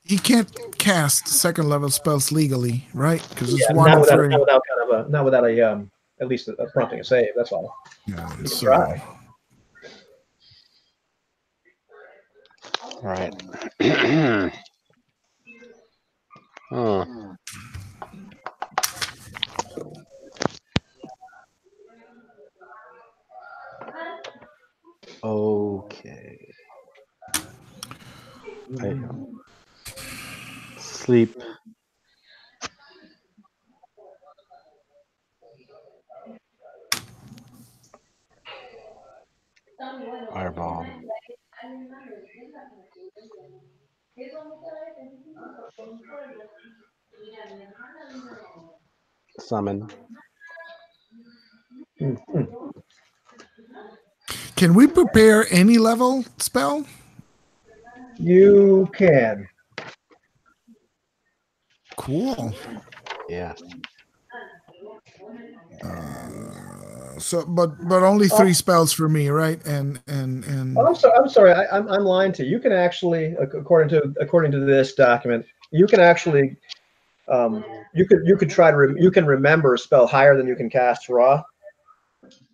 he can't cast second level spells legally, right? Because it's one not for without at least a prompting a save. That's all. Yeah, you can try. All right. Hmm. Okay. Sleep. Fireball. Summon. Can we prepare any level spell? You can. Cool. Yeah. So, but only 3 spells for me, right? And Oh, I'm sorry. I'm lying to you. You can actually, according to this document, you can actually, you could try to you can remember a spell higher than you can cast raw.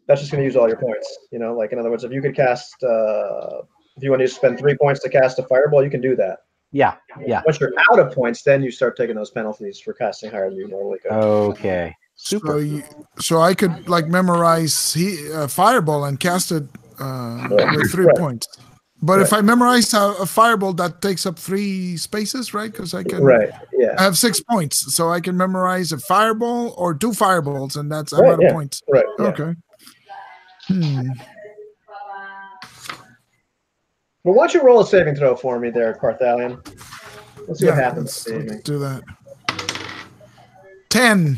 That's just going to use all your points. You know, like in other words, if you could cast, if you want to spend 3 points to cast a fireball, you can do that. Yeah. Yeah. Once you're out of points, then you start taking those penalties for casting higher than you normally could. Okay. Super. So I could like memorize fireball and cast it with 3 points. But if I memorize a fireball, that takes up 3 spaces, right? Because I can I have 6 points, so I can memorize a fireball or 2 fireballs, and that's I'm out of points. Right. Okay. Well, why don't you roll a saving throw for me there, Carthalion? Let's see what happens. Let's do that. 10.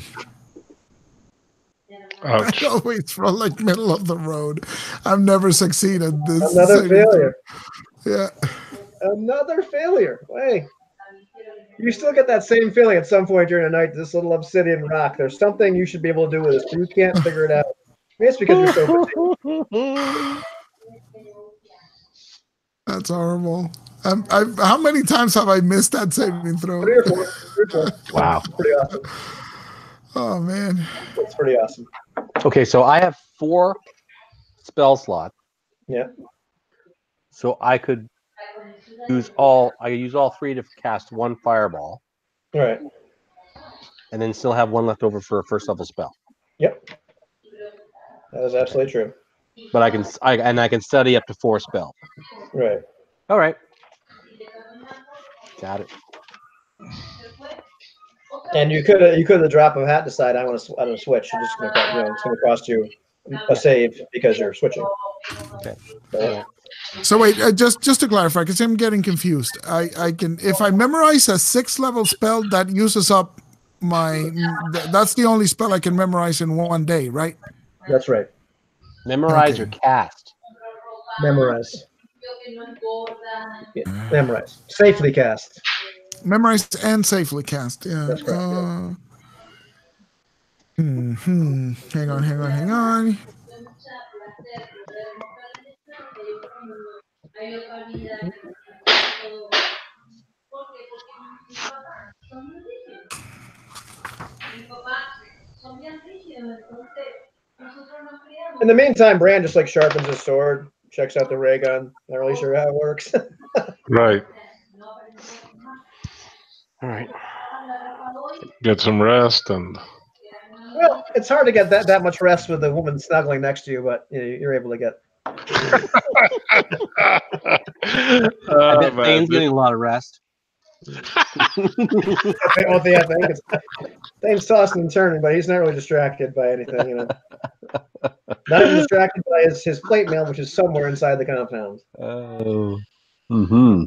Ouch. I always roll like middle of the road. I've never succeeded. This Another failure. Yeah. Another failure. Hey, you still get that same feeling at some point during the night. This little obsidian rock. There's something you should be able to do with this, but you can't figure it out. Maybe it's because you're so fatigued. That's horrible. How many times have I missed that saving throw? 3 or 4. 3 or 4. Wow. That's pretty awesome. Oh man. That's pretty awesome. Okay, so I have 4 spell slots. Yeah. So I could use all 3 to cast 1 fireball. All right. And then still have 1 left over for a first level spell. Yep. That is absolutely true. But I can study up to 4 spells. Right. All right. Got it. And you could at the drop of a hat decide I want to switch. You're just gonna, it's going to cost you a save because you're switching. Okay. So wait, just to clarify, because I'm getting confused. I can, if I memorize a 6th level spell that uses up my, that's the only spell I can memorize in 1 day, right? That's right. Memorize or cast. Memorize. Yeah, memorize. Safely cast. Memorize and safely cast. Yeah. That's correct. Hang on. In the meantime, Bran just like sharpens his sword, checks out the ray gun. Not really sure how it works. Right. All right. Get some rest and. Well, it's hard to get that much rest with a woman snuggling next to you, but you're able to get. I bet Thane's getting a lot of rest. Thane's tossing and turning, but he's not really distracted by anything, Not even distracted by his plate mail, which is somewhere inside the compound. Oh. Mm-hmm.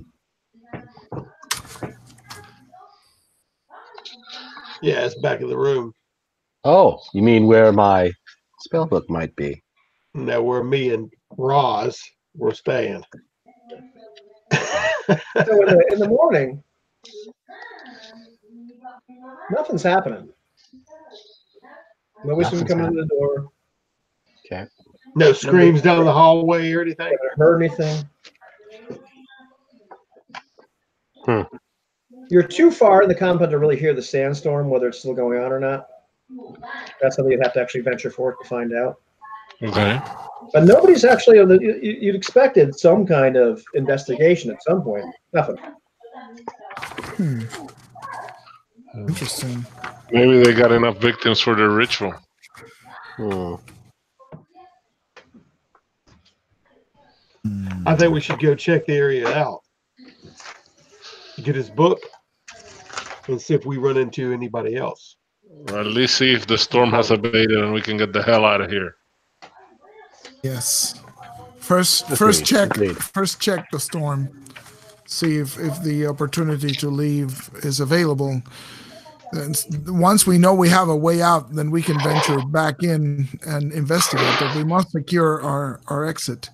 Yeah, it's back in the room. Oh, you mean where my spell book might be? Now where me and Roz were staying. So in the morning, nothing's happening. Nobody's been coming to the door. Okay. No screams down the hallway or anything. Haven't heard anything. You're too far in the compound to really hear the sandstorm, whether it's still going on or not. That's something you'd have to actually venture forth to find out. Okay. But nobody's actually, you'd expected some kind of investigation at some point. Nothing. Interesting. Maybe they got enough victims for their ritual. Hmm. I think we should go check the area out. Get his book and see if we run into anybody else. Or at least see if the storm has abated and we can get the hell out of here. Yes. First Agreed, check. agreed. First check the storm. See if the opportunity to leave is available. And once we know we have a way out, then we can venture back in and investigate. But we must secure our exit.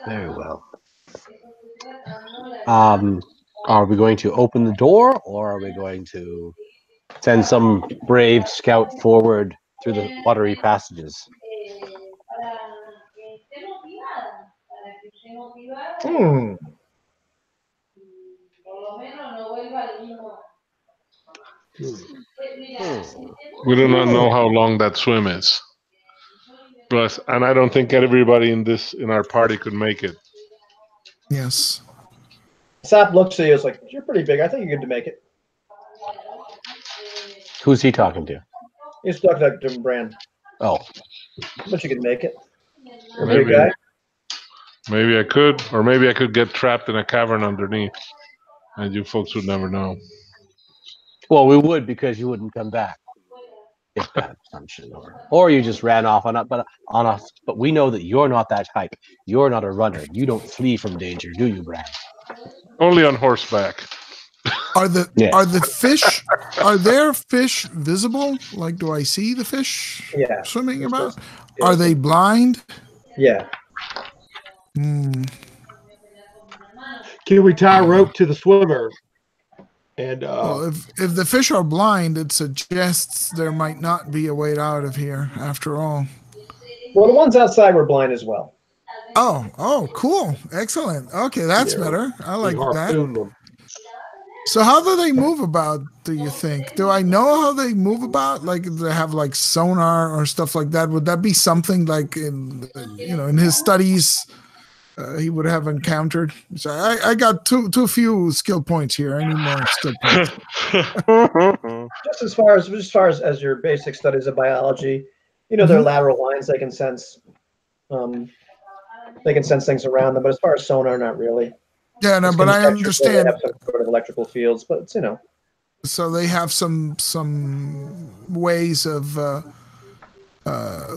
Very well. Are we going to open the door, or are we going to send some brave scout forward through the watery passages? Hmm. We do not know how long that swim is. Plus, and I don't think everybody in our party could make it. Yes. Sap looks at you. Is like, you're pretty big. I think you're good to make it. Who's he talking to? He's talking to Brand. Oh, But you can make it. You're a Maybe. big guy. Maybe I could, or maybe I could get trapped in a cavern underneath, and you folks would never know. well, we would because you wouldn't come back. If that assumption, or you just ran off on us. But we know that you're not that type. You're not a runner. You don't flee from danger, do you, Brad? Only on horseback. Are the Yes. fish? Are there fish visible? Like, do I see the fish Yeah. swimming about? Are they blind? Yeah. Hmm. Can we tie a rope to the swimmer? And Well, if the fish are blind, it suggests there might not be a way out of here after all. Well, the ones outside were blind as well. Oh, cool. Excellent. Okay, that's Yeah. better. I we like that. harpoon them. So how do they move about, do you think? Do I know how they move about? Like, do they have like sonar or stuff like that? Would that be something like in his studies he would have encountered? So I got too few skill points here. I need more skill points. Just as far as your basic studies of biology, their lateral lines, they can sense things around them. But as far as sonar, not really. Yeah, no, It's but I conjecture, understand. They have some sort of electrical fields, but So they have some ways of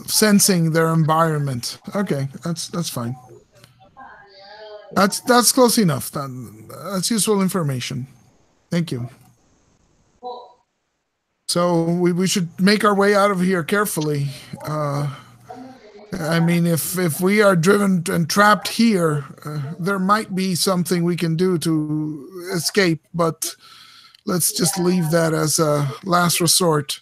sensing their environment. Okay, that's fine. That's close enough. That's useful information. Thank you. So we should make our way out of here carefully. I mean, if we are driven and trapped here, there might be something we can do to escape, but let's just leave that as a last resort.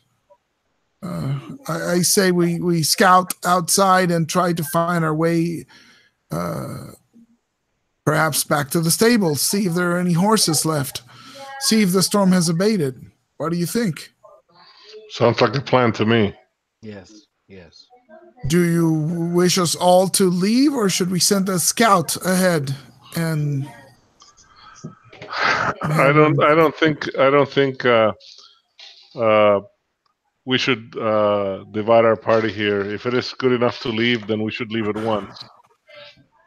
I say we scout outside and try to find our way, perhaps back to the stables, see if there are any horses left, see if the storm has abated. What do you think? Sounds like a plan to me. Yes. Do you wish us all to leave, or should we send a scout ahead? And I don't think we should divide our party here. If it is good enough to leave, then we should leave at once.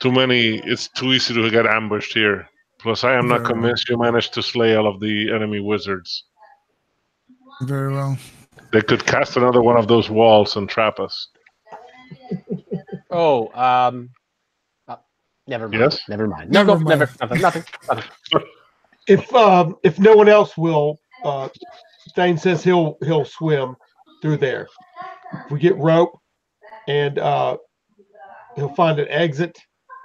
It's too easy to get ambushed here. Plus, I am not Very convinced you managed to slay all of the enemy wizards. Very well. They could cast another one of those walls and trap us. Oh, never mind. Yes? Never mind. Never mind. Nothing. If no one else will, Thane says he'll swim through there. If we get rope, and he'll find an exit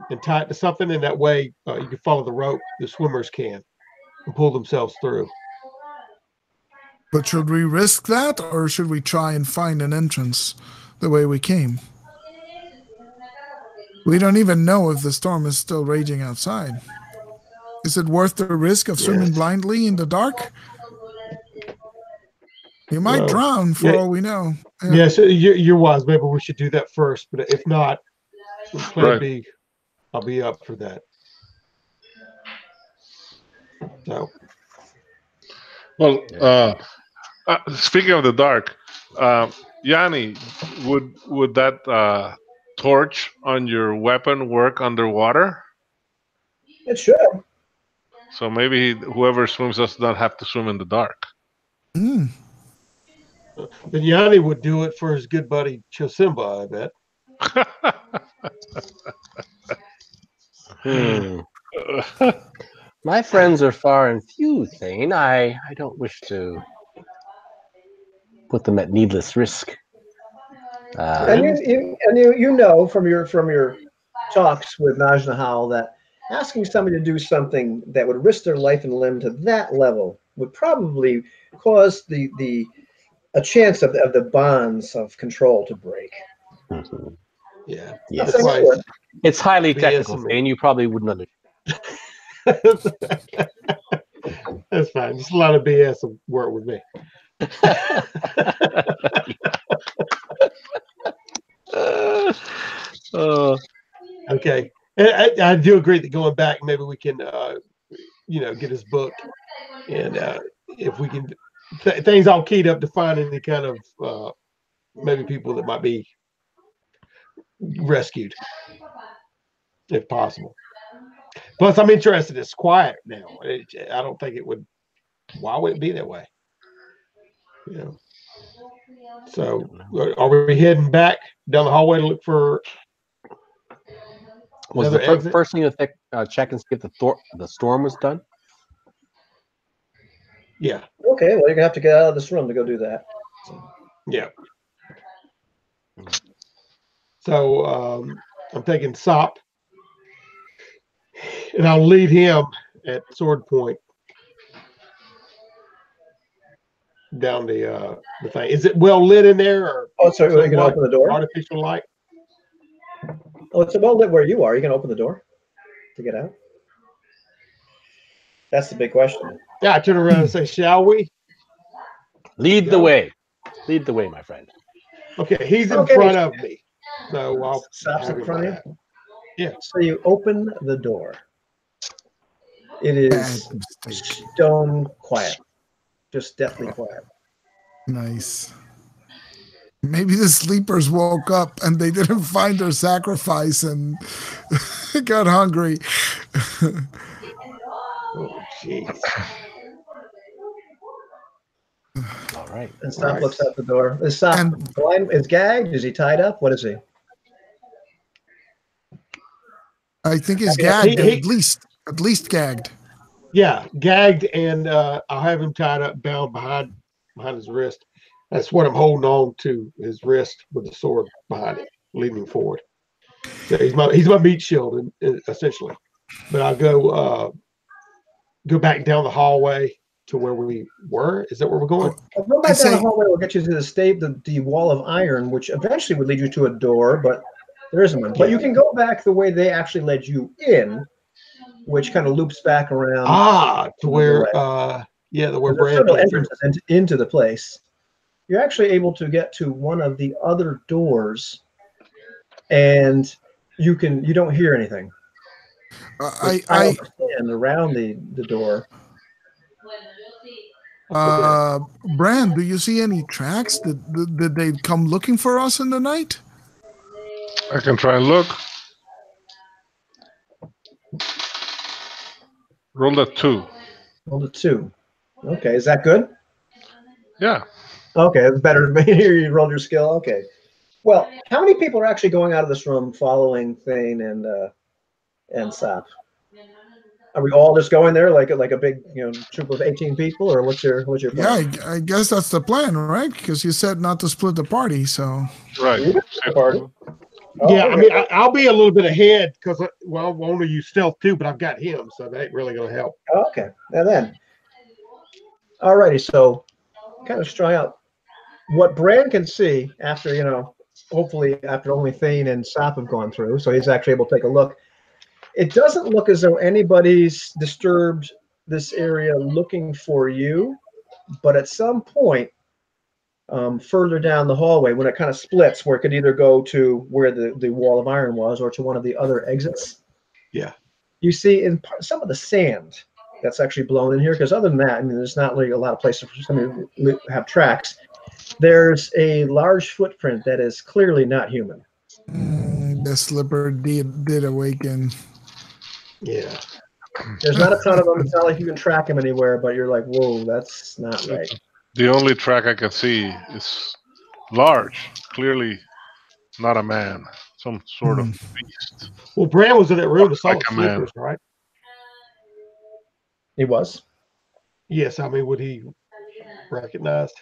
and tie it to something, and that way you can follow the rope. The swimmers can and pull themselves through. But should we risk that, or should we try and find an entrance the way we came? We don't even know if the storm is still raging outside. Is it worth the risk of swimming blindly in the dark? You might drown for all we know. Yeah. Yes, you're wise. Maybe we should do that first. But if not, plan B, I'll be up for that. So Well, speaking of the dark, Yanni, would that torch on your weapon work underwater? It should. So maybe whoever swims does not have to swim in the dark. Mm. then Yanni would do it for his good buddy Chosimba, I bet. My friends are far and few, Thane. I don't wish to put them at needless risk. And you know from your talks with Naj Nahal that asking somebody to do something that would risk their life and limb to that level would probably cause a chance of the bonds of control to break. Mhm. Yeah. Yes. That's why It's highly BS technical, and- Thane. You probably wouldn't understand. That's fine. Just a lot of BS will work with me. Okay. And I do agree that going back, maybe we can, get his book, and if we can, things all keyed up to find any kind of maybe people that might be rescued, if possible. Plus, I'm interested. It's quiet now. I don't think it would. Why would it be that way? So, are we heading back down the hallway to look for? Was another the exit? first thing to check and see if the storm was done? Yeah. Okay, well, you're gonna have to get out of this room to go do that. Yeah. So I'm taking Sop, and I'll lead him at sword point down the thing. Is it well lit in there, or Oh, so you can open the door? artificial light? Oh, it's well lit where you are. You can open the door to get out. That's the big question. Yeah, I turn around and say, "Shall we?" Lead the way. Lead the way, my friend. Okay, he's in Okay. front of me, so I'll Stops have in him front of back. you. Yeah. So you open the door. It is Bad mistake. stone quiet, just deathly quiet. Nice. Maybe the sleepers woke up and they didn't find their sacrifice and got hungry. Oh, jeez. All right. And Stop Right. looks out the door. Is Stop And- blind? Is gagged? Is he tied up? What is he? I think he's Yeah, gagged, he- at least gagged. Yeah, gagged, and I'll have him tied up, bound behind his wrist. That's what I'm holding on to, his wrist with the sword behind it, leaning forward. So he's my meat shield, essentially. But I'll go back down the hallway to where we were. Is that where we're going? Well, go back down the hallway. We'll get you to the wall of iron, which eventually would lead you to a door, but there isn't one. But you can go back the way they actually led you in, which kind of loops back around. To where way. the where There's Brad several came through. entrances into the place. You're actually able to get to one of the other doors, and you don't hear anything. I stand around the door. Bran, do you see any tracks? Did they come looking for us in the night? I can try and look. Roll that 2. Roll a 2. Okay, is that good? Yeah. Okay, it's better. Here you rolled your skill. Okay. Well, how many people are actually going out of this room following Thane and Sop? Are we all just going there like a big troop of 18 people, or what's your plan? Yeah, I guess that's the plan, right? Because you said not to split the party, so Right. You the party. Yeah, Oh, I mean, I'll be a little bit ahead because, well, I'll only use stealth too, but I've got him, so that ain't really going to help. okay. And then, alrighty. So, kind of try out what Bran can see after hopefully after only Thane and Sop have gone through, so he's actually able to take a look. It doesn't look as though anybody's disturbed this area looking for you, but at some point further down the hallway, when it kind of splits, where it could either go to where the wall of iron was or to one of the other exits, Yeah. you see in some of the sand that's actually blown in here? Because other than that, I mean, there's not really a lot of places for somebody to have tracks. There's a large footprint that is clearly not human. The slipper did awaken. Yeah. There's not a ton of them. It's not like you can track them anywhere, but you're like, whoa, that's not right. The only track I can see is large, clearly not a man, some sort of beast. Well, Bran was in that room and saw Like the a man. sleepers, right? He was. Yes, I mean, would he recognize?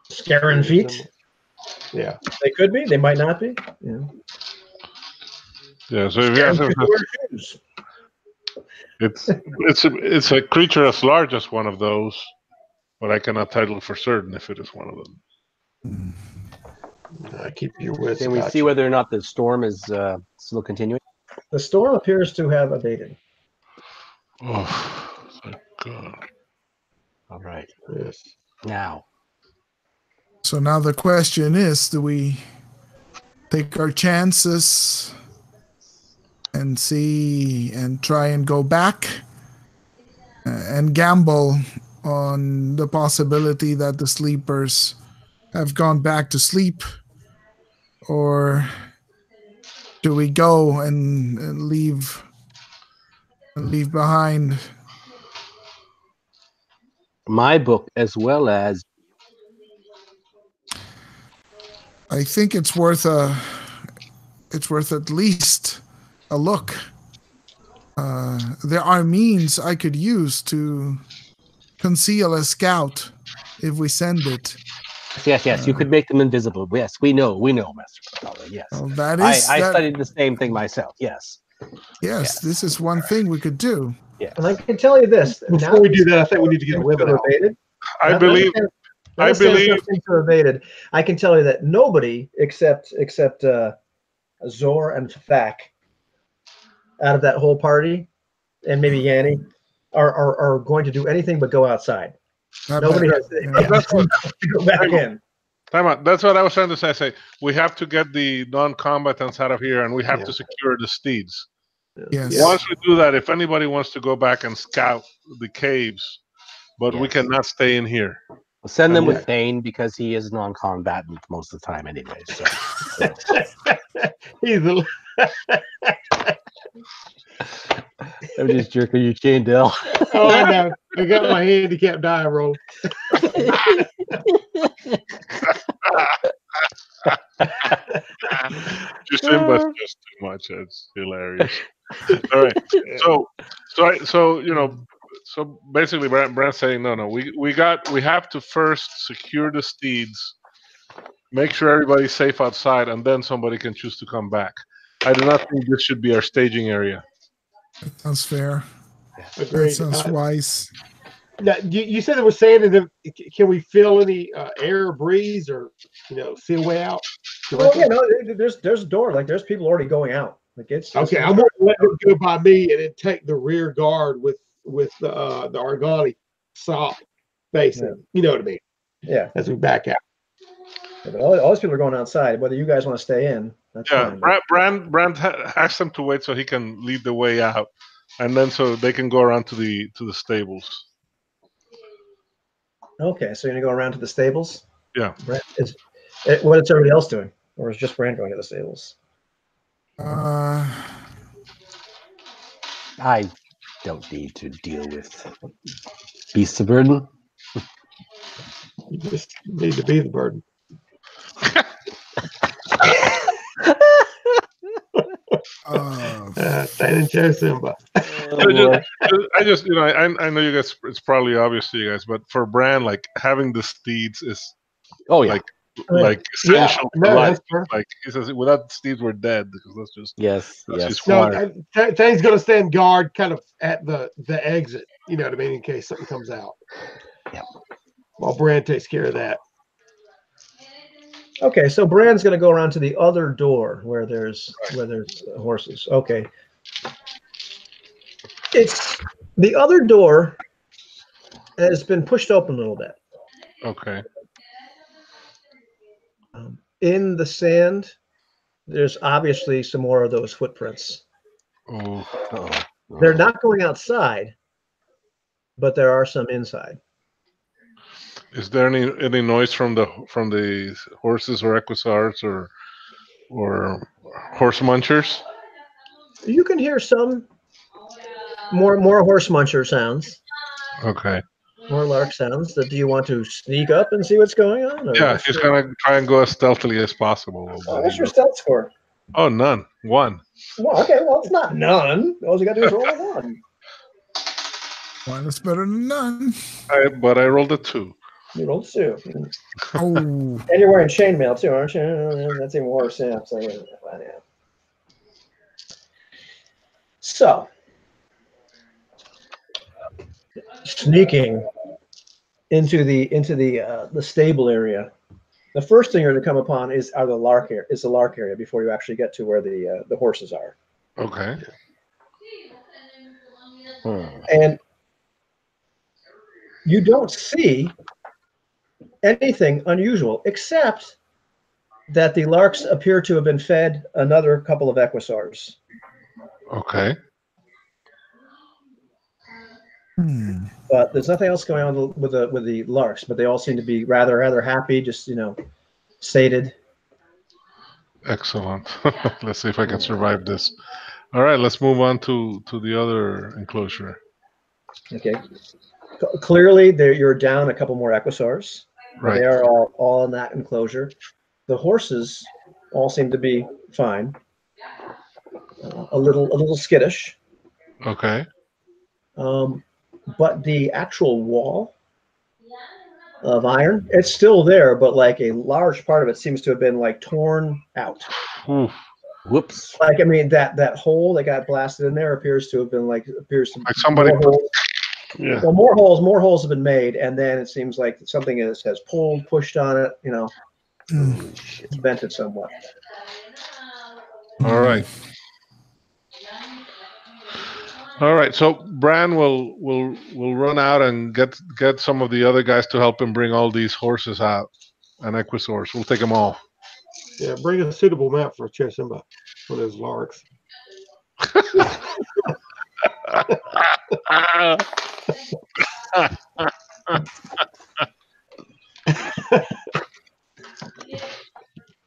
Scaring feet. Yeah. They could be. They might not be. Yeah. Yeah. So if you ask him, it's a creature as large as one of those, but I cannot title for certain if it is one of them. I keep your wits. Can we see whether or not the storm is still continuing? The storm appears to have abated. Oh, thank God. All right. Yes. Now. So now the question is, do we take our chances and see and try and go back and gamble on the possibility that the sleepers have gone back to sleep? Or do we go and leave behind my book as well as? I think it's worth at least a look. There are means I could use to conceal a scout if we send it. Yes. You could make them invisible. Yes, we know, Master Propeller. Yes. Well, that is. I studied the same thing myself. Yes. Yes, this is one thing we could do. Yes. And I can tell you this. Before we do that, I think we need to get a weapon out. I believe. Evaded. I can tell you that nobody except Zor and Thak out of that whole party, and maybe Yanni, are going to do anything but go outside. Nobody has to go back in. Time out. That's what I was trying to say. We have to get the non-combatants out of here, and we have to secure the steeds. Yes. Once we do that, if anybody wants to go back and scout the caves, but we cannot stay in here. We'll send them with Thane because he is non-combatant most of the time anyway. So. He's a... I'm just jerking your chain, Dale. Oh, I know. I got my handicap die roll. Just too much. It's hilarious. All right. So so basically, Brand's saying no. We have to first secure the steeds, make sure everybody's safe outside, and then somebody can choose to come back. I do not think this should be our staging area. That sounds fair. Agreed. That sounds wise. Now, you said it was sand. Can we feel any air or breeze, or see a way out? Well, yeah, no. There's a door. Like there's people already going out. Like it's okay. I'm going to let them go by me and then take the rear guard with the Argani sop facing. Yeah. You know what I mean? Yeah. As we back out. Yeah, but all those people are going outside. Whether you guys want to stay in, that's fine. Brand asked them to wait so he can lead the way out, and then so they can go around to the stables. Okay, so you're gonna go around to the stables. Yeah. What is everybody else doing, or is just Brand going to the stables? I don't need to deal with beasts of burden. You just need to be the burden. Standing Joe Simba. I just I know you guys. It's probably obvious to you guys, but for Bran, like having the steeds is like essential to life. Like he says, without steeds, we're dead because that's just yes. No, Tane's going to stand guard, kind of at the exit. You know what I mean, in case something comes out. Yeah. While Bran takes care of that. Okay, so Bran's going to go around to the other door where there's horses. Okay. It's the other door has been pushed open a little bit. Okay. In the sand, there's obviously some more of those footprints. Oh. They're not going outside, but there are some inside. Is there any noise from the horses or equisars or horse munchers? You can hear some more horse muncher sounds, Okay. more lark sounds. Do you want to sneak up and see what's going on? Or Yeah, just kind of try and go as stealthily as possible. what's your stealth score? Oh, none. 1. Well, okay, well, it's not none. All you got to do is roll a 1. One is better than none. But I rolled a 2. You rolled 2. Oh, And you're wearing chainmail too, aren't you? That's even worse. Yeah. So, sneaking into the stable area, the first thing you're going to come upon is the lark area before you actually get to where the horses are. Okay. And you don't see anything unusual except that the larks appear to have been fed another couple of equisars. Okay. But there's nothing else going on with the larks. But they all seem to be rather happy, just sated. Excellent. Let's see if I can survive this. All right, let's move on to the other enclosure. Okay. Clearly, you're down a couple more equisars. Right. They are all in that enclosure. The horses all seem to be fine. A little skittish. Okay. But the actual wall of iron, it's still there, but like a large part of it seems to have been like torn out. Whoops. Like, I mean, that hole that got blasted in there appears to have been like somebody. Yeah. Well, more holes have been made, and then it seems like something has pushed on it. It's bent it somewhat. All right. All right. So Bran will run out and get some of the other guys to help him bring all these horses out and equisars. We'll take them all. Yeah, bring a suitable map for Chesimba for those larks.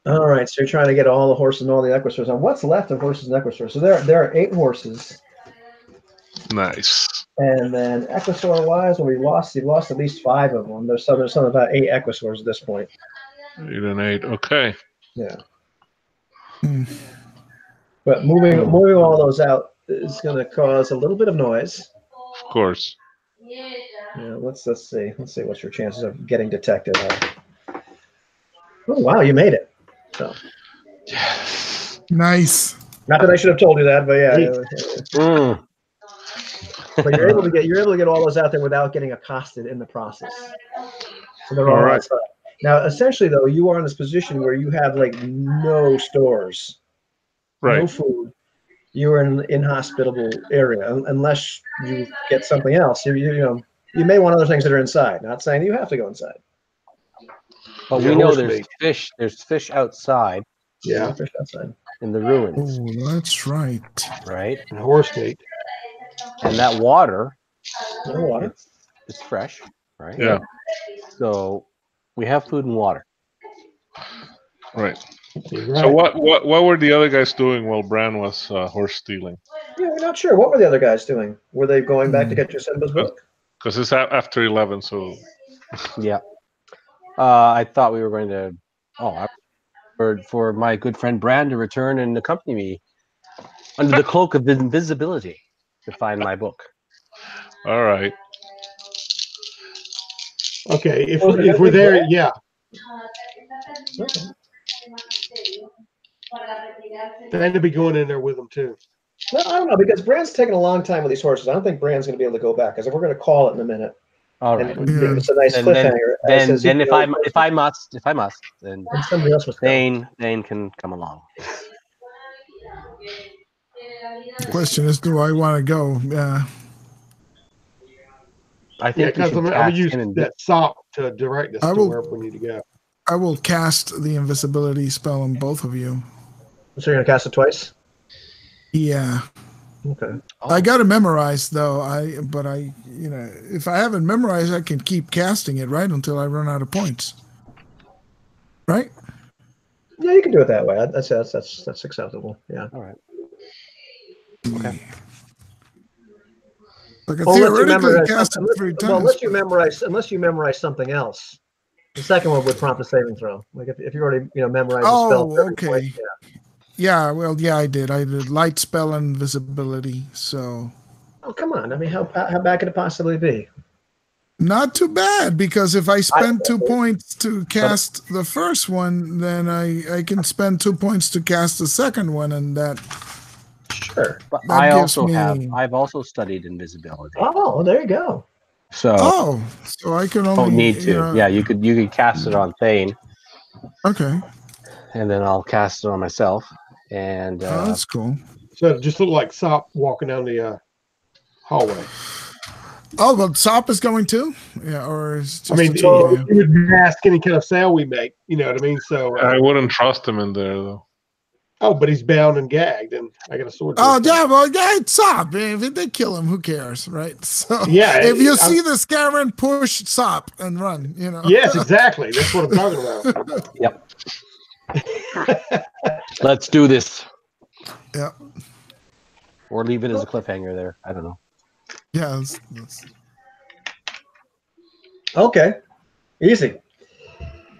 All right, so you're trying to get all the horses and all the equisars on. What's left of horses and equisars? So there are 8 horses. Nice. And then equisar wise, when we lost at least 5 of them. There's some about 8 equisars at this point. 8 and 8. Okay. Yeah. But moving all those out is going to cause a little bit of noise. Of course. Yeah. Let's see. Let's see what's your chances of getting detected. Oh wow, you made it. So. Yes. Nice. Not that I should have told you that, but yeah. But you're able to get all those out there without getting accosted in the process. So they're all right. Outside. Now, essentially, though, you are in this position where you have like no stores, no food. You're in an inhospitable area unless you get something else. You may want other things that are inside. Not saying you have to go inside. But we know there's fish. There's fish outside. Yeah, fish outside in the ruins. Oh, that's right. Right, and horse meat. And that water. It's fresh, right? Yeah. So we have food and water. Right. So what were the other guys doing while Bran was horse stealing? Yeah, we're not sure. What were the other guys doing? Were they going back to get Jacinda's book? Because it's after 11, so. Yeah. I thought we were going to. For my good friend Bran to return and accompany me under the cloak of invisibility to find my book. All right. Okay, if we're there, yeah. Okay. They had to be going in there with them too. No, I don't know, because Bran's taking a long time with these horses. I don't think Bran's going to be able to go back, because we're going to call it in a minute. All right. It's a nice cliffhanger. Then if I must, then somebody else must Thane can come along. The question is, do I want to go? Yeah. I think because I'm going to use that sop to direct us to where we need to go. I will cast the invisibility spell on both of you. So you're going to cast it twice? Yeah. Okay. I got to memorize though. If I haven't memorized, I can keep casting it right until I run out of points. Right? Yeah, you can do it that way. That's acceptable. Yeah. All right. Okay. I can Well, theoretically cast it 3 times. unless you memorize something else. The second one would prompt a saving throw. Like if you already memorized the spell. Oh, okay. Yeah, well, yeah, I did. I did light spell and invisibility. So. Oh, come on! I mean, how bad could it possibly be? Not too bad, because if I spend 2 points to cast the first one, then I can spend 2 points to cast the second one, and that. Sure. But That I've also studied invisibility. Oh, there you go. So so I can only. don't need to. Yeah, you could cast it on Thane. Okay. And then I'll cast it on myself. And that's cool. So it just looked like Sop walking down the hallway. Oh, but Sop is going too? Yeah, or is just he would mask any kind of sound we make. You know what I mean? So I wouldn't trust him in there though. Oh, but he's bound and gagged, and I got a sword. Oh, yeah, well, yeah, it's Sop. If they kill him, who cares, right? So, yeah, if you see the Scaran, push Sop and run, Yes, exactly. That's what I'm talking about. Yep. Let's do this. Yeah. Or leave it as a cliffhanger there. I don't know. Yeah. Okay. Easy.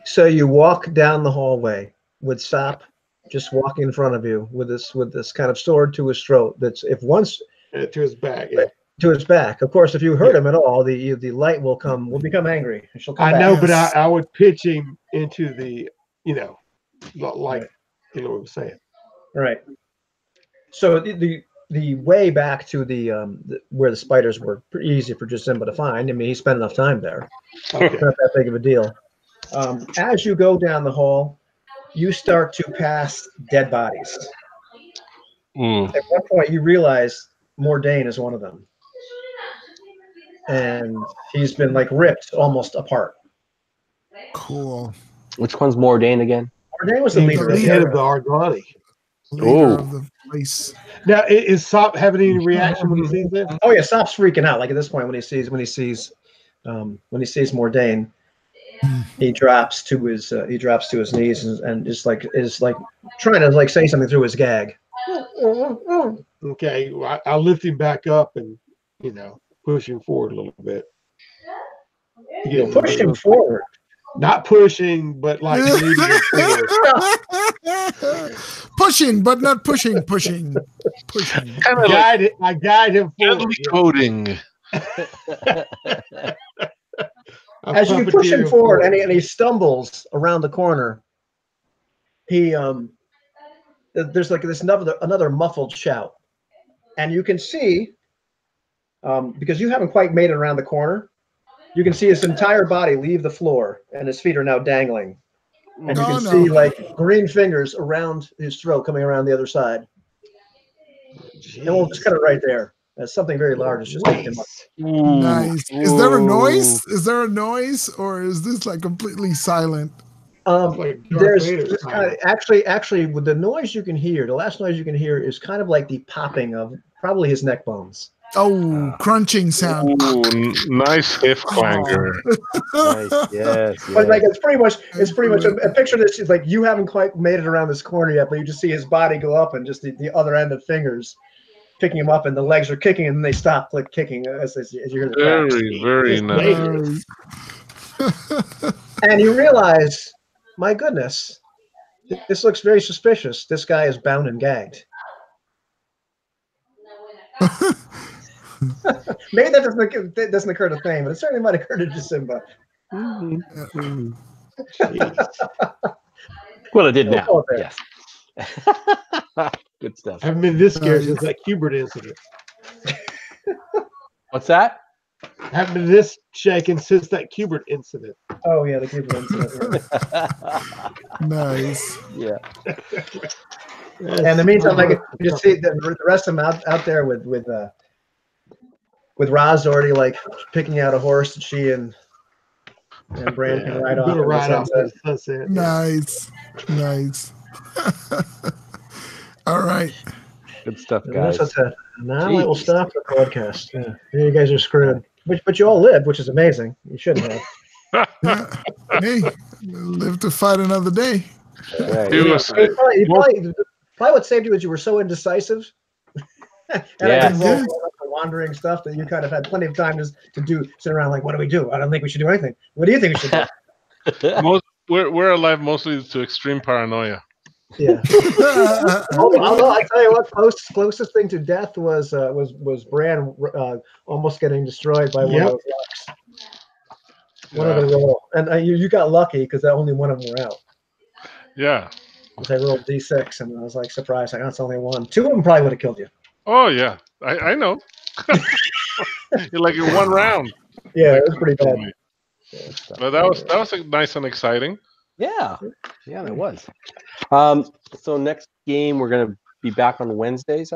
So you walk down the hallway with Sop just walking in front of you with this kind of sword to his throat. That's to his back. Yeah. To his back. Of course, if you hurt him at all, the light will become angry. She'll come I back. know, but I would pitch him into the like you know what I'm saying. Right. So the way back to the where the spiders were pretty easy for Jasimba to find. I mean, he spent enough time there. Okay. It's not that big of a deal. As you go down the hall, you start to pass dead bodies. At one point, you realize Mordain is one of them, and he's been ripped almost apart. Cool. Which one's Mordain again? Mordain was the leader. The head of the Argani. Leader of the place. Now, is Sop having any reaction when he sees that? Oh yeah, Sop's freaking out. Like at this point, when he sees Mordain, he drops to his knees and is trying to say something through his gag. Okay, well, I'll lift him back up and push him forward a little bit. Push him forward. Not pushing, but leading him forward. Pushing, but not pushing. Pushing. Kind of I guide him forward. Coding. As you push him forward, and he stumbles around the corner, there's this another muffled shout, and you can see, because you haven't quite made it around the corner, you can see his entire body leave the floor, and his feet are now dangling, and you can see green fingers around his throat coming around the other side. Jeez. And we'll just cut it right there. Something very large is just picked him up. Nice. Is there a noise? Is there a noise, or is this completely silent? There's actually with the noise you can hear. The last noise you can hear is kind of like the popping of probably his neck bones. Oh, crunching sound. Ooh, nice hip clanger. Nice. Yes. But it's pretty much a picture that's you haven't quite made it around this corner yet, but you just see his body go up and just the other end of fingers picking him up, and the legs are kicking, and then they stop kicking as you hear the very nice. And you realize, my goodness, this looks very suspicious. This guy is bound and gagged. Maybe that doesn't occur to Thane, but it certainly might occur to Jasimba. Well, it did now. Yes. Good stuff. I haven't been this scared since that Hubert incident. What's that? I haven't been this shaken since that Hubert incident. Oh yeah, the Hubert incident. Nice. Yeah. And in the meantime, you just see the rest of them out there with Roz already picking out a horse that she and Bran can ride off. Ride off the sunset. Nice. All right. Good stuff, And guys. that's it. Now I will Jeez. stop the broadcast. Yeah, you guys are screwed. But you all lived, which is amazing. You shouldn't have. Yeah. Hey, live to fight another day. Right. He was Probably what saved you is you were so indecisive. And Yes. I did roll the wandering stuff that you kind of had plenty of time to sit around like, what do we do? I don't think we should do anything. What do you think we should do? we're alive mostly to extreme paranoia. Yeah. Although I tell you what, closest thing to death was Bran almost getting destroyed by one of those rocks. One of the roll, and you got lucky because only one of them were out. Yeah. Because I rolled D6 and I was like surprised. That's only one. Two of them probably would have killed you. Oh yeah, I know. Like in one round. Yeah, it was pretty bad. But that was nice and exciting. Yeah, that was. So next game we're gonna be back on Wednesdays.